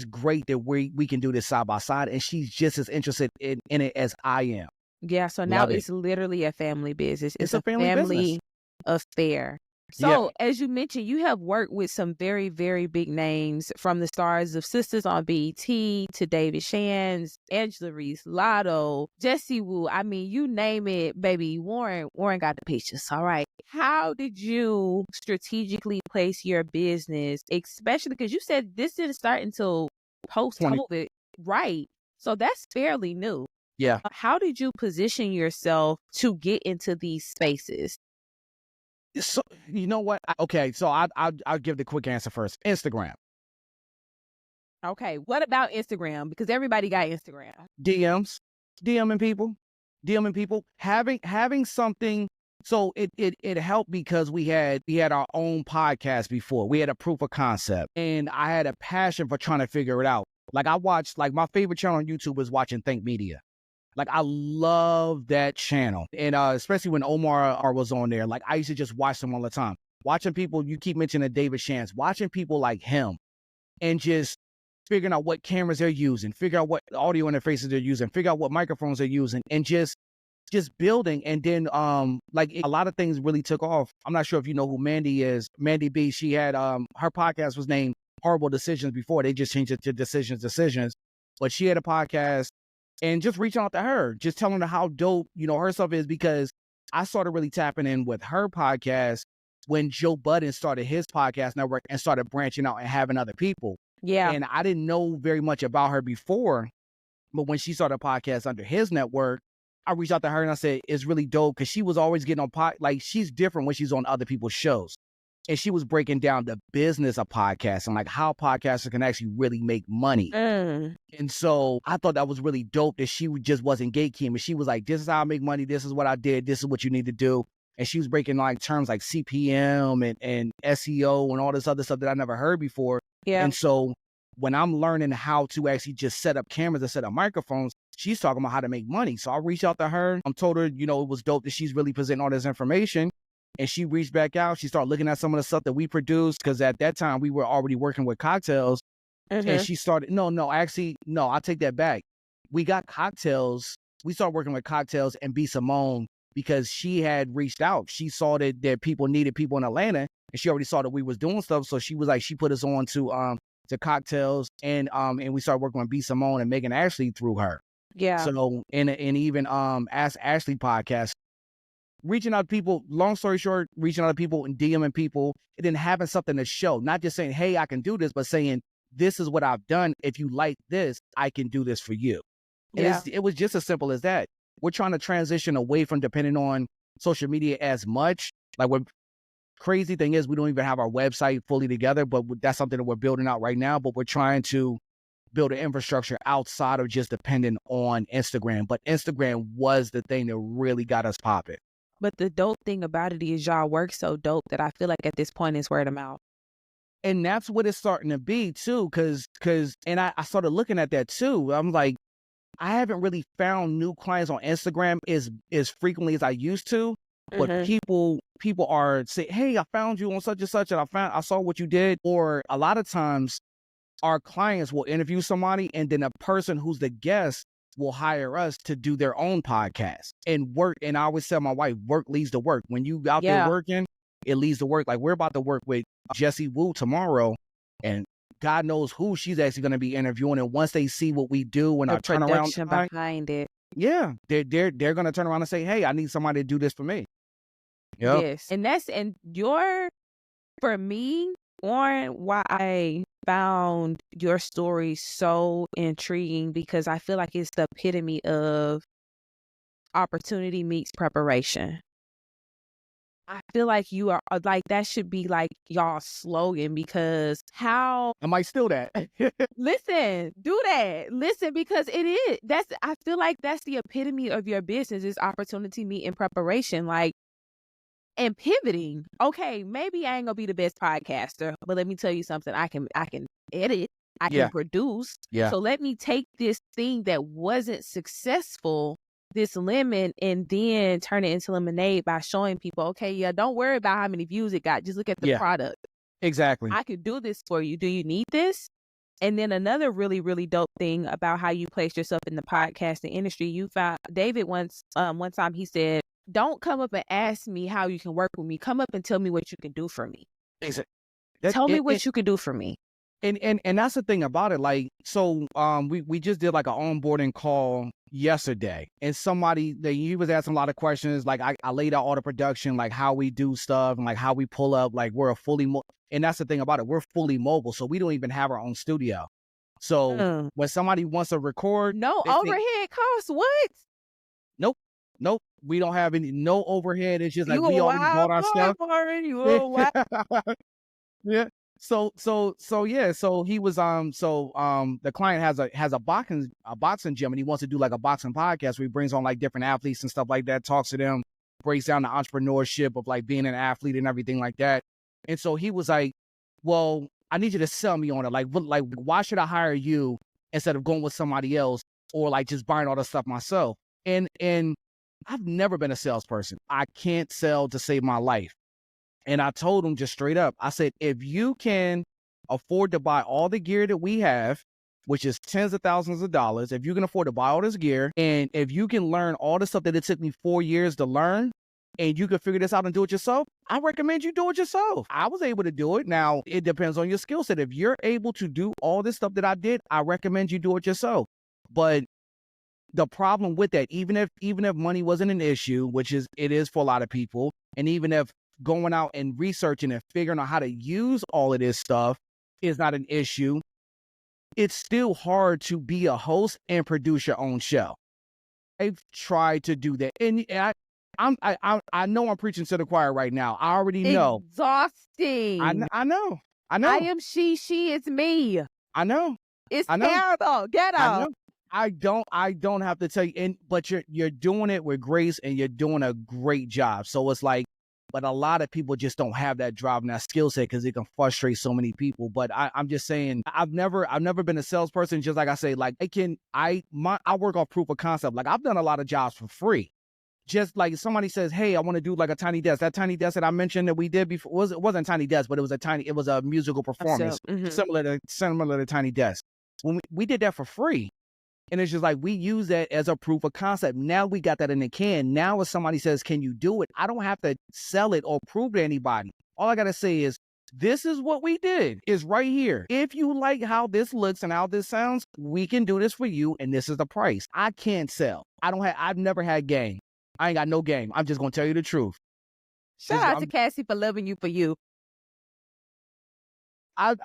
great that we can do this side by side, and she's just as interested in it as I am. Yeah, so now Love it. it's literally a family business. It's a family business. Affair. Yeah. So, as you mentioned, you have worked with some very, very big names, from the stars of Sisters on BET to David Shands, Angela Reese, Lotto, Jessie Wu. I mean, you name it, baby. Warren got the pictures. All right. How did you strategically place your business, especially because you said this didn't start until post-COVID, right? So that's fairly new. Yeah. How did you position yourself to get into these spaces? So, you know what? Okay, so I'll give the quick answer first. Instagram. Okay, what about Instagram? Because everybody got Instagram. DMing people, having something. So it helped because we had our own podcast before. We had a proof of concept, and I had a passion for trying to figure it out. Like, I watched, like, my favorite channel on YouTube is watching Think Media. Like, I love that channel. And especially when Omar was on there, like, I used to just watch them all the time. Watching people, you keep mentioning David Shands, watching people like him, and just figuring out what cameras they're using, figure out what audio interfaces they're using, figure out what microphones they're using, and just building. And then like, a lot of things really took off. I'm not sure if you know who Mandy is. Mandy B, she had her podcast was named Horrible Decisions before. They just changed it to Decisions. But she had a podcast, and just reaching out to her, just telling her how dope, her stuff is, because I started really tapping in with her podcast when Joe Budden started his podcast network and started branching out and having other people. Yeah. And I didn't know very much about her before, but when she started a podcast under his network, I reached out to her and I said, it's really dope, because she was always getting on like, she's different when she's on other people's shows. And she was breaking down the business of podcasting, like how podcasters can actually really make money. And so I thought that was really dope, that she just wasn't gatekeeping. She was like, this is how I make money. This is what I did. This is what you need to do. And she was breaking like terms like CPM and SEO and all this other stuff that I never heard before. Yeah. And so when I'm learning how to actually just set up cameras and set up microphones, she's talking about how to make money. So I reached out to her. I told her, it was dope that she's really presenting all this information. And she reached back out. She started looking at some of the stuff that we produced, because at that time we were already working with cocktails. And she started, I'll take that back. We got cocktails. We started working with cocktails and B. Simone, because she had reached out. She saw that people needed people in Atlanta, and she already saw that we was doing stuff. So she was like, she put us on to cocktails, and we started working with B. Simone and Megan Ashley through her. Yeah. So and even Ask Ashley podcast, reaching out to people, long story short, reaching out to people and DMing people, and then having something to show, not just saying, hey, I can do this, but saying, this is what I've done. If you like this, I can do this for you. And it was just as simple as that. We're trying to transition away from depending on social media as much. Like, what crazy thing is, we don't even have our website fully together, but that's something that we're building out right now. But we're trying to build an infrastructure outside of just depending on Instagram. But Instagram was the thing that really got us popping. But the dope thing about it is y'all work so dope that I feel like at this point it's word of mouth. And that's what it's starting to be too, because I started looking at that too. I'm like, I haven't really found new clients on Instagram as frequently as I used to. But people are saying, hey, I found you on such and such, and I saw what you did. Or a lot of times our clients will interview somebody, and then a person who's the guest will hire us to do their own podcast and work. And I always tell my wife, work leads to work. When you out there working, it leads to work. Like, we're about to work with Jessie Wu tomorrow, and God knows who she's actually going to be interviewing. And once they see what we do and our turnaround behind it, they're going to turn around and say, hey, I need somebody to do this for me. Yep. Yes. For me, Warren, why I found your story so intriguing, because I feel like it's the epitome of opportunity meets preparation. I feel like you are like that should be like y'all's slogan because how I might steal that. listen, do that. Listen, because it is I feel like that's the epitome of your business is opportunity meet and preparation. Like and pivoting. Okay, maybe I ain't gonna be the best podcaster, but let me tell you something. I can edit, I can Yeah. produce. Yeah. So let me take this thing that wasn't successful, this lemon, and then turn it into lemonade by showing people, okay, yeah, don't worry about how many views it got. Just look at the Yeah. product. Exactly. I could do this for you. Do you need this? And then another really, really dope thing about how you place yourself in the podcasting industry, you found David once, one time he said, don't come up and ask me how you can work with me. Come up and tell me what you can do for me. Exactly. Tell me what you can do for me. And that's the thing about it. Like, so we just did like an onboarding call yesterday, and he was asking a lot of questions. Like I laid out all the production, like how we do stuff and like how we pull up. Like we're and that's the thing about it. We're fully mobile, so we don't even have our own studio. So when somebody wants to record, no overhead costs. What? Nope. We don't have no overhead. It's just like You we a already bought our stuff. You a wild. Yeah. So yeah. So he was the client has a boxing gym, and he wants to do like a boxing podcast where he brings on like different athletes and stuff like that, talks to them, breaks down the entrepreneurship of like being an athlete and everything like that. And so he was like, well, I need you to sell me on it. Like why should I hire you instead of going with somebody else or like just buying all the stuff myself? And I've never been a salesperson. I can't sell to save my life. And I told him just straight up, I said, if you can afford to buy all the gear that we have, which is tens of thousands of dollars, if you can afford to buy all this gear, and if you can learn all the stuff that it took me 4 years to learn, and you can figure this out and do it yourself, I recommend you do it yourself. I was able to do it. Now, it depends on your skill set. If you're able to do all this stuff that I did, I recommend you do it yourself. But the problem with that, even if money wasn't an issue, which it is for a lot of people, and even if going out and researching and figuring out how to use all of this stuff is not an issue, it's still hard to be a host and produce your own show. I've tried to do that, and I know I'm preaching to the choir right now. I already know. Exhausting. I know. I am she is me. I know. It's terrible. Get out. I don't have to tell you, but you're doing it with grace and you're doing a great job. So it's like, but a lot of people just don't have that drive and that skill set because it can frustrate so many people. But I'm just saying, I've never been a salesperson. Just like I say, like I work off proof of concept. Like I've done a lot of jobs for free. Just like somebody says, hey, I want to do like a tiny desk. That tiny desk that I mentioned that we did before it wasn't a tiny desk, but it was a musical performance similar to Tiny Desk. When we did that for free. And it's just like, we use that as a proof of concept. Now we got that in the can. Now if somebody says, can you do it? I don't have to sell it or prove to anybody. All I got to say is, this is what we did. It's right here. If you like how this looks and how this sounds, we can do this for you. And this is the price. I can't sell. I've never had game. I ain't got no game. I'm just going to tell you the truth. Shout out to Cassie for loving you for you. I'm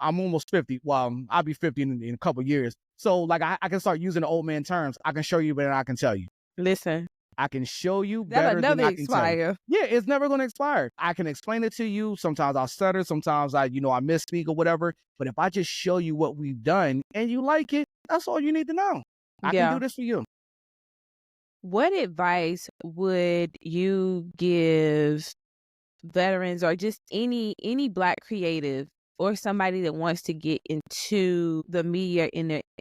almost 50. Well, I'll be 50 in a couple of years. So like I can start using the old man terms. I can show you better than I can tell you. Listen. I can show you better than I can tell you. Yeah, it's never going to expire. I can explain it to you. Sometimes I'll stutter. Sometimes I misspeak or whatever. But if I just show you what we've done and you like it, that's all you need to know. I can do this for you. What advice would you give veterans or just any Black creative or somebody that wants to get into the media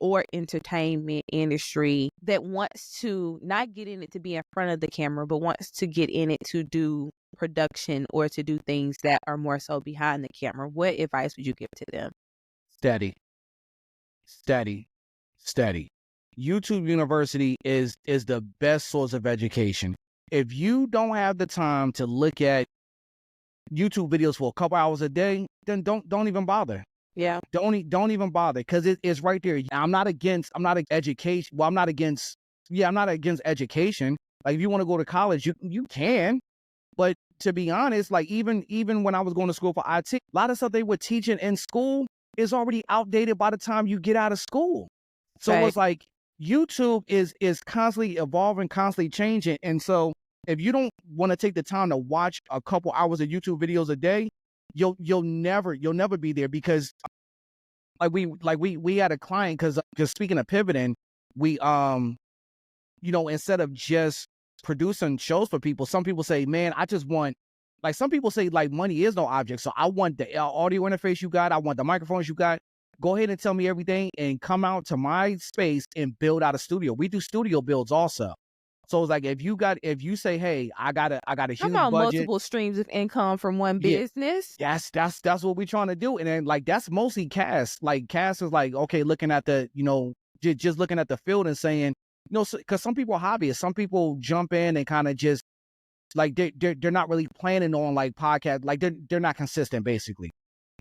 or entertainment industry, that wants to not get in it to be in front of the camera, but wants to get in it to do production or to do things that are more so behind the camera? What advice would you give to them? Steady. YouTube University is the best source of education. If you don't have the time to look at YouTube videos for a couple hours a day, then don't even bother. Yeah. Don't even bother, because it's right there. I'm not against education. Well, I'm not against education. Like if you want to go to college, you can. But to be honest, like even when I was going to school for IT, a lot of stuff they were teaching in school is already outdated by the time you get out of school. So It's like YouTube is constantly evolving, constantly changing. And so if you don't want to take the time to watch a couple hours of YouTube videos a day, you'll never be there, because we had a client, because speaking of pivoting, we instead of just producing shows for people, some people say, man, I just want, like, some people say, like, money is no object. So I want the audio interface you got. I want the microphones you got. Go ahead and tell me everything and come out to my space and build out a studio. We do studio builds also. So it's like, if you say, hey, I got a huge Come on, budget, multiple streams of income from one business. that's what we're trying to do. And then, like, that's mostly Cass. Like, Cass is like, okay, looking at the, just looking at the field and saying, because some people are hobbyists. Some people jump in and kind of just, like, they're not really planning on, like, podcast. Like, they're not consistent, basically.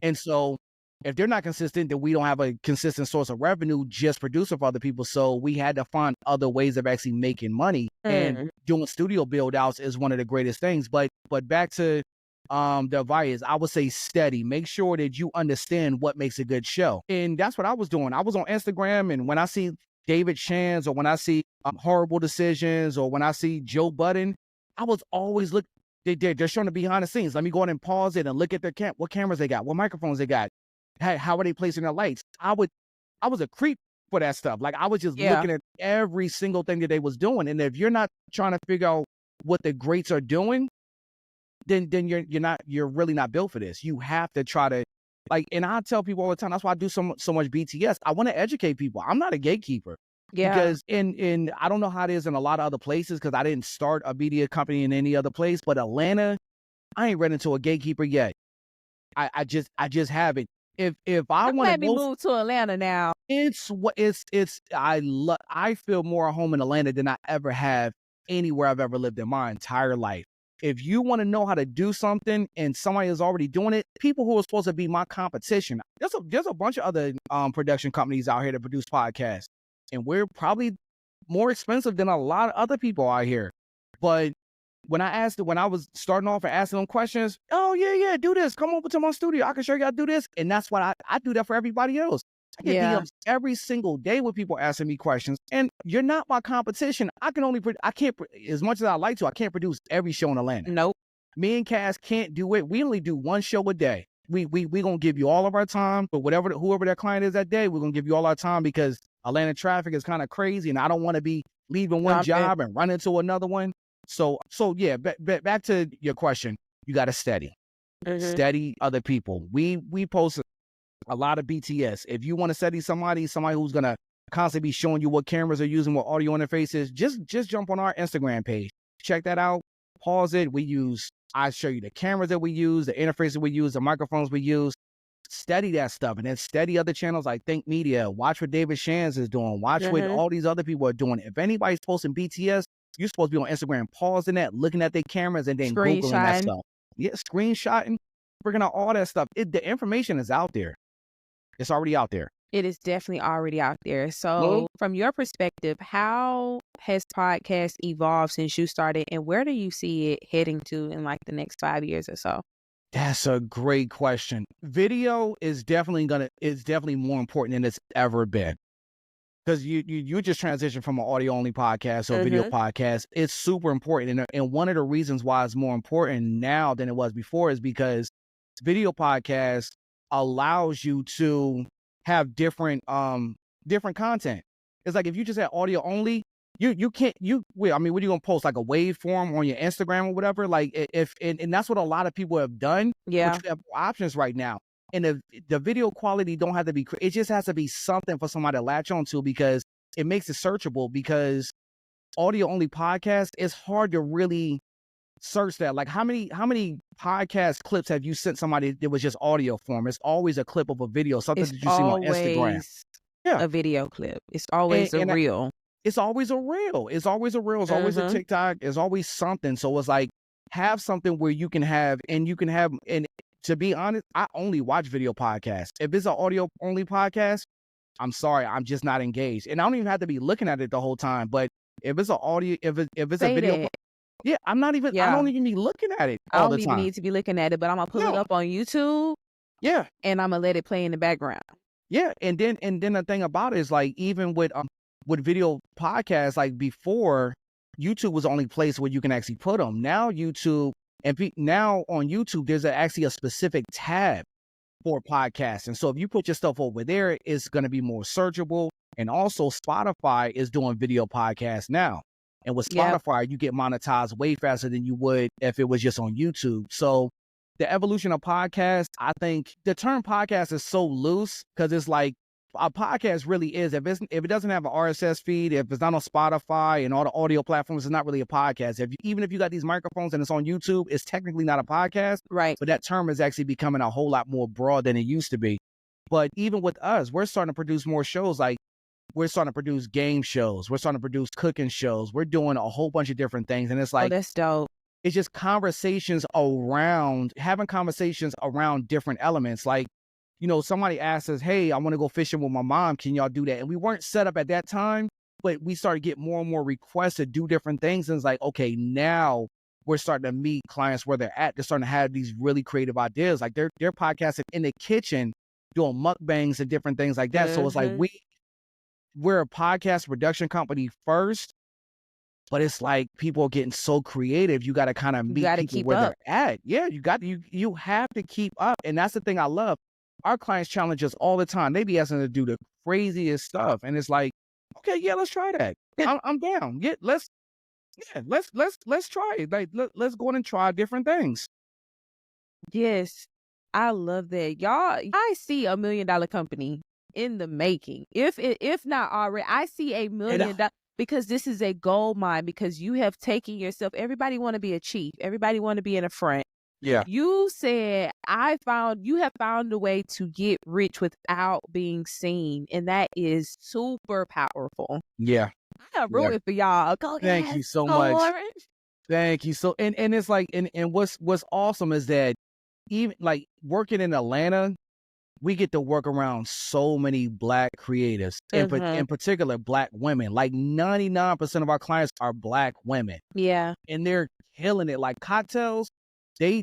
And so if they're not consistent, then we don't have a consistent source of revenue just producing for other people. So we had to find other ways of actually making money. And doing studio build outs is one of the greatest things. But back to the advice, I would say steady. Make sure that you understand what makes a good show. And that's what I was doing. I was on Instagram, and when I see David Shands, or when I see Horrible Decisions, or when I see Joe Budden, I was always they're showing the behind the scenes. Let me go ahead and pause it and look at their what cameras they got, what microphones they got, how are they placing their lights. I was a creep for that stuff. Like, I was just looking at every single thing that they was doing. And if you're not trying to figure out what the greats are doing, then you're really not built for this. You have to try to, like, and I tell people all the time, that's why I do so much BTS. I want to educate people. I'm not a gatekeeper. Yeah. Because in I don't know how it is in a lot of other places, because I didn't start a media company in any other place, but Atlanta, I ain't run into a gatekeeper yet. I just haven't. If I want to move to Atlanta now, I feel more at home in Atlanta than I ever have anywhere I've ever lived in my entire life. If you want to know how to do something and somebody is already doing it, people who are supposed to be my competition, there's a bunch of other production companies out here that produce podcasts, and we're probably more expensive than a lot of other people out here. But when I was starting off and asking them questions, oh yeah, do this. Come over to my studio. I can show you how to do this. And that's what I do that for everybody else. I get DMs every single day with people asking me questions. And you're not my competition. I can't, as much as I like to, I can't produce every show in Atlanta. Nope. Me and Cass can't do it. We only do one show a day. We gonna give you all of our time, but whoever their client is that day, we're gonna give you all our time, because Atlanta traffic is kind of crazy, and I don't want to be leaving one job and run into another one. So yeah, back to your question, you got to steady other people. We post a lot of BTS. If you want to study somebody who's going to constantly be showing you what cameras are using, what audio interfaces, just jump on our Instagram page. Check that out. Pause it. I show you the cameras that we use, the interfaces we use, the microphones we use. Study that stuff, and then study other channels like Think Media. Watch what David Shands is doing. Watch what all these other people are doing. If anybody's posting BTS, you're supposed to be on Instagram, pausing that, looking at their cameras, and then Googling that stuff. Yeah, screenshotting, bringing out all that stuff. The information is out there. It's already out there. It is definitely already out there. So from your perspective, how has podcast evolved since you started, and where do you see it heading to in like the next 5 years or so? That's a great question. Video is definitely more important than it's ever been. Because you just transitioned from an audio only podcast to a video podcast. It's super important. And one of the reasons why it's more important now than it was before is because video podcast allows you to have different content. It's like, if you just had audio only, you can't, what are you going to post, like a waveform on your Instagram or whatever? Like, and that's what a lot of people have done. Yeah. But you have options right now. And the video quality don't have to be, it just has to be something for somebody to latch onto, because it makes it searchable. Because audio only podcast, it's hard to really search that. Like, how many podcast clips have you sent somebody that was just audio form? It's always a clip of a video, something that you see on Instagram. Yeah, a video clip. It's always a reel. It's always a reel. It's always a reel. It's always a TikTok. It's always something. So it's like, have something where you can have, and to be honest, I only watch video podcasts. If it's an audio only podcast, I'm sorry, I'm just not engaged. And I don't even have to be looking at it the whole time. But if it's an audio, if it's a video, I don't even be looking at it all the time. I don't even need to be looking at it, but I'm gonna pull it up on YouTube. Yeah. And I'm gonna let it play in the background. Yeah. And then the thing about it is, like, even with with video podcasts, like before, YouTube was the only place where you can actually put them. Now now on YouTube, there's actually a specific tab for podcasts. And so if you put your stuff over there, it's going to be more searchable. And also Spotify is doing video podcasts now. And with Spotify, you get monetized way faster than you would if it was just on YouTube. So the evolution of podcasts, I think the term podcast is so loose because it's like a podcast really is. If it doesn't have an RSS feed, if it's not on Spotify and all the audio platforms, it's not really a podcast. Even if you got these microphones and it's on YouTube, it's technically not a podcast. Right. But that term is actually becoming a whole lot more broad than it used to be. But even with us, we're starting to produce more shows. Like we're starting to produce game shows. We're starting to produce cooking shows. We're doing a whole bunch of different things. And it's like, oh, that's dope. It's just having conversations around different elements. Like, somebody asked us, hey, I want to go fishing with my mom. Can y'all do that? And we weren't set up at that time, but we started getting more and more requests to do different things. And it's like, okay, now we're starting to meet clients where they're at. They're starting to have these really creative ideas. Like they're podcasting in the kitchen, doing mukbangs and different things like that. So it's like we're a podcast production company first, but it's like people are getting so creative. You got to kind of meet people where they're at. Yeah, you have to keep up. And that's the thing I love. Our clients challenge us all the time. They be asking us to do the craziest stuff. And it's like, okay, yeah, let's try that. I'm down. Yeah, let's try it. Like, let's go in and try different things. Yes, I love that. Y'all, I see $1 million company in the making. If not already, I see $1 million because this is a gold mine, because you have taken yourself. Everybody want to be a chief. Everybody want to be in a front. Yeah. You said you have found a way to get rich without being seen. And that is super powerful. Yeah. I'm rooting for y'all. Thank you so much. Thank you. So, and it's like, and what's awesome is that even like working in Atlanta, we get to work around so many Black creatives, in particular Black women. Like 99% of our clients are Black women. Yeah. And they're killing it. Like Cocktails, they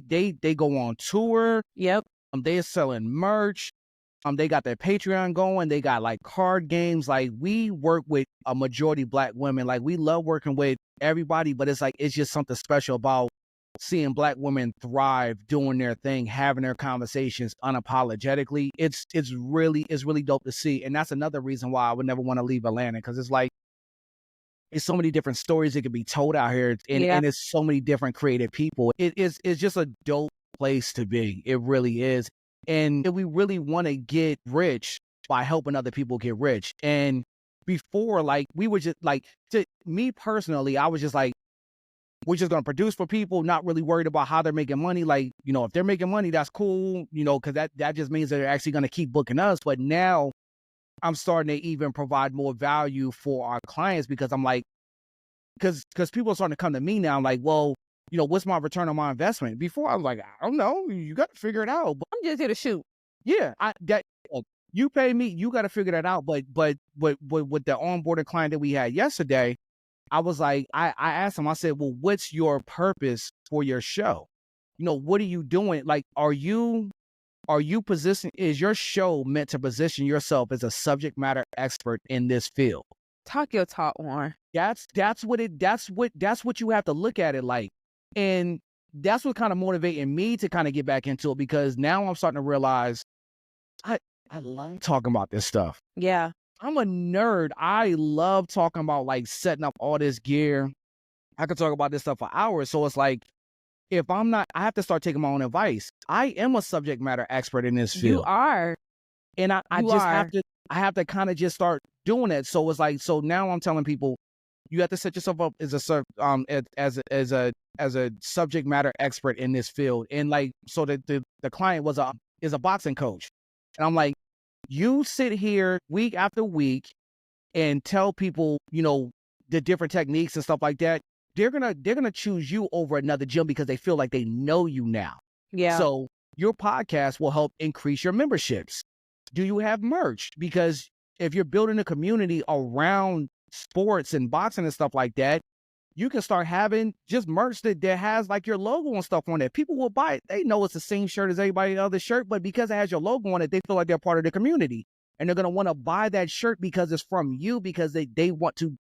go on tour. Yep. They're selling merch. They got their Patreon going. They got like card games. Like we work with a majority Black women. Like we love working with everybody, but it's like, it's just something special about seeing Black women thrive, doing their thing, having their conversations unapologetically. It's really dope to see. And that's another reason why I would never want to leave Atlanta, because it's like, it's so many different stories that can be told out here, and it's so many different creative people. It's just a dope place to be. It really is. And we really want to get rich by helping other people get rich. And before, like, we were just like, to me personally, I was just like, we're just going to produce for people, not really worried about how they're making money. Like, if they're making money, that's cool, because that just means that they're actually going to keep booking us. But now I'm starting to even provide more value for our clients, because I'm like, because people are starting to come to me now. I'm like, well, what's my return on my investment? Before I was like, I don't know, you got to figure it out. But I'm just here to shoot. Yeah, you pay me, you got to figure that out. But with the onboarding client that we had yesterday, I was like, I asked him, I said, well, what's your purpose for your show? What are you doing? Like, are you is your show meant to position yourself as a subject matter expert in this field? Talk your talk, Warren. That's what you have to look at it like. And that's what kind of motivated me to kind of get back into it, because now I'm starting to realize I love talking about this stuff. Yeah. I'm a nerd. I love talking about like setting up all this gear. I could talk about this stuff for hours. So it's like, if I'm not, I have to start taking my own advice. I am a subject matter expert in this field. You are. And I have to kind of just start doing it. So it's like, so now I'm telling people, you have to set yourself up as a subject matter expert in this field. And like, so the client is a boxing coach. And I'm like, you sit here week after week and tell people, the different techniques and stuff like that. They're gonna choose you over another gym because they feel like they know you now. Yeah. So your podcast will help increase your memberships. Do you have merch? Because if you're building a community around sports and boxing and stuff like that, you can start having just merch that has like your logo and stuff on it. People will buy it. They know it's the same shirt as everybody else's shirt, but because it has your logo on it, they feel like they're part of the community. and they're going to want to buy that shirt because it's from you, because they want to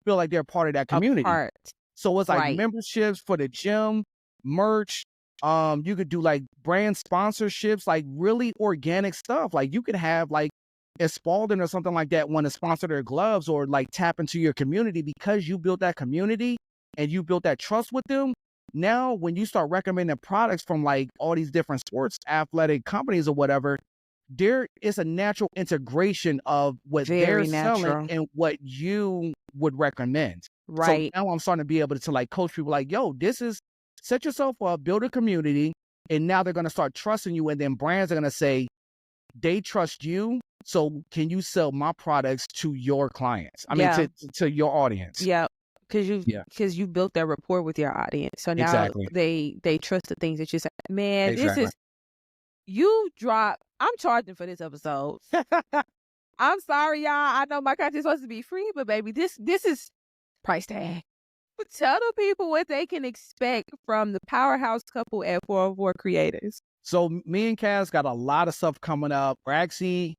feel like they're part of that community. So it's like memberships for the gym, merch. You could do like brand sponsorships, like really organic stuff. Like you could have like if Spalding or something like that want to sponsor their gloves or like tap into your community because you built that community and you built that trust with them. Now, when you start recommending products from like all these different sports athletic companies or whatever, there is a natural integration of what they're selling and what you would recommend. So now I'm starting to be able to like coach people like, yo, this is set yourself up, build a community, and now they're going to start trusting you. And then brands are going to say, they trust you. So can you sell my products to your clients? I mean, to your audience. Yeah. Because you built that rapport with your audience. So now they trust the things that you say. Man, this is, I'm charging for this episode. I'm sorry, y'all. I know my content is supposed to be free, but baby, this is price tag. But tell the people what they can expect from the powerhouse couple at 404 Creators. So me and Cass got a lot of stuff coming up. We're actually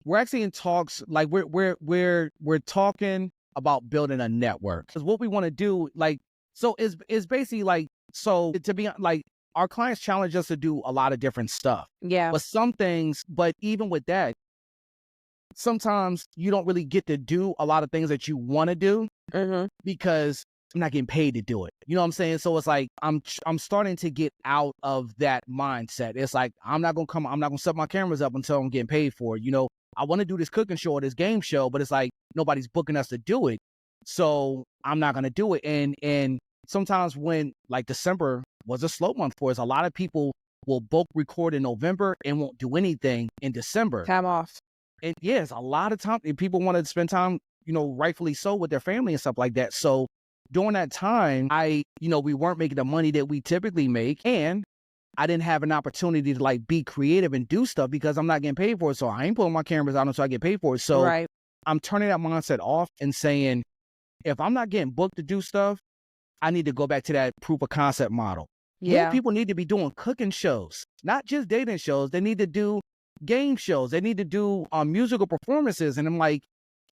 in talks. Like we're talking about building a network. Because what we want to do, like, so is basically like, so to be like, our clients challenge us to do a lot of different stuff. Yeah. But some things, but even with that, sometimes you don't really get to do a lot of things that you want to do because I'm not getting paid to do it. You know what I'm saying? So it's like, I'm starting to get out of that mindset. It's like, I'm not going to set my cameras up until I'm getting paid for it. You know, I want to do this cooking show or this game show, but it's like, nobody's booking us to do it. So I'm not going to do it. And sometimes when like December was a slow month for us, a lot of people will book record in November and won't do anything in December. Time off. And yes, a lot of time people want to spend time, you know, rightfully so, with their family and stuff like that. So during that time, we weren't making the money that we typically make, and I didn't have an opportunity to like be creative and do stuff because I'm not getting paid for it. So I ain't pulling my cameras out until I get paid for it. So I'm turning that mindset off and saying, if I'm not getting booked to do stuff, I need to go back to that proof of concept model. More people need to be doing cooking shows, not just dating shows. They need to do game shows. They need to do musical performances. And I'm like,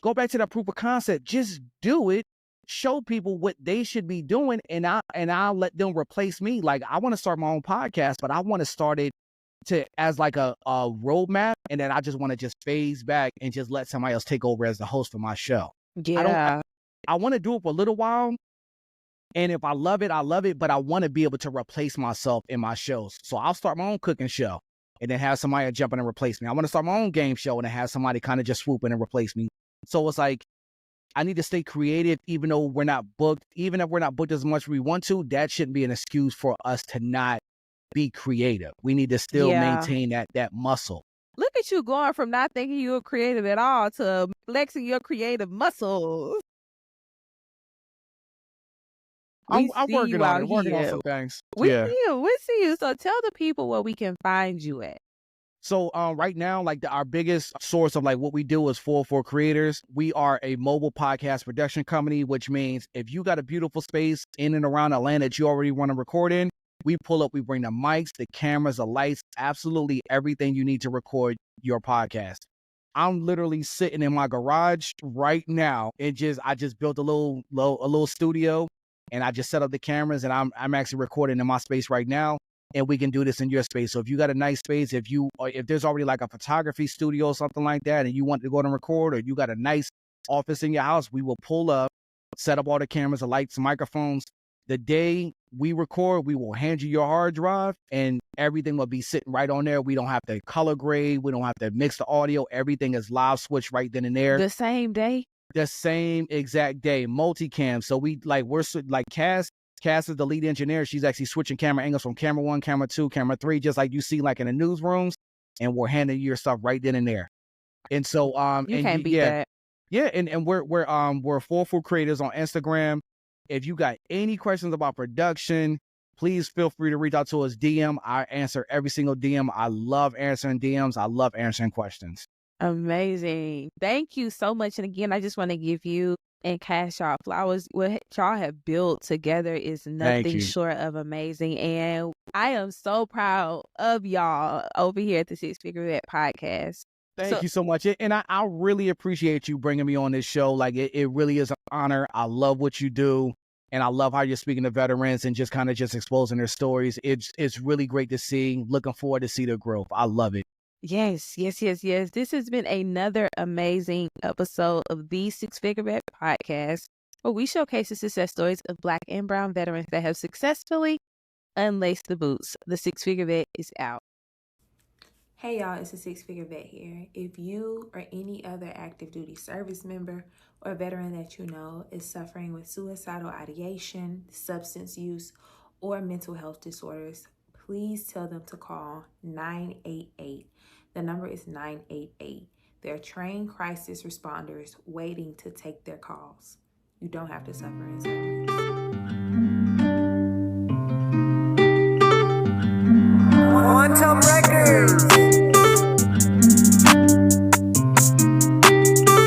go back to that proof of concept. Just do it. Show people what they should be doing, and I'll let them replace me. Like, I want to start my own podcast, but I want to start it as like a roadmap, and then I just want to just phase back and just let somebody else take over as the host for my show. Yeah. I want to do it for a little while, and if I love it, I love it, but I want to be able to replace myself in my shows. So I'll start my own cooking show and then have somebody jump in and replace me. I want to start my own game show and then have somebody kind of just swoop in and replace me. So it's like, I need to stay creative, even though we're not booked. Even if we're not booked as much as we want to, that shouldn't be an excuse for us to not be creative. We need to still maintain that muscle. Look at you going from not thinking you were creative at all to flexing your creative muscles. I'm working on it. Working on some things. We see you. So tell the people where we can find you at. So right now, like our biggest source of like what we do is 404 Creators. We are a mobile podcast production company, which means if you got a beautiful space in and around Atlanta that you already want to record in, we pull up, we bring the mics, the cameras, the lights, absolutely everything you need to record your podcast. I'm literally sitting in my garage right now and I just built a little studio, and I just set up the cameras, and I'm actually recording in my space right now. And we can do this in your space. So if you got a nice space, if there's already like a photography studio or something like that, and you want to go and record, or you got a nice office in your house, we will pull up, set up all the cameras, the lights, microphones. The day we record, we will hand you your hard drive, and everything will be sitting right on there. We don't have to color grade. We don't have to mix the audio. Everything is live switch right then and there. The same day? The same exact day. Multicam. So we're like Cass is the lead engineer. She's actually switching camera angles from camera 1, camera 2, camera 3, just like you see like in the newsrooms, and we're handing you your stuff right then and there. And so you can't beat that. Yeah, and we're 404 Creators on Instagram. If you got any questions about production, please feel free to reach out to us. DM. I answer every single DM. I love answering DMs. I love answering questions. Amazing. Thank you so much. And again, I just want to give you and Cash y'all flowers. What y'all have built together is nothing short of amazing. And I am so proud of y'all over here at the Six Figure Vet Podcast. Thank you so much. And I really appreciate you bringing me on this show. Like, it really is an honor. I love what you do. And I love how you're speaking to veterans and just kind of just exposing their stories. It's really great to see. Looking forward to see their growth. I love it. Yes. This has been another amazing episode of the Six Figure Vet podcast, where we showcase the success stories of Black and Brown veterans that have successfully unlaced the boots. The Six Figure Vet is out. Hey y'all, it's a Six Figure Vet here. If you or any other active duty service member or veteran that you know is suffering with suicidal ideation, substance use, or mental health disorders, please tell them to call 988. The number is 988. There are trained crisis responders waiting to take their calls. You don't have to suffer in silence.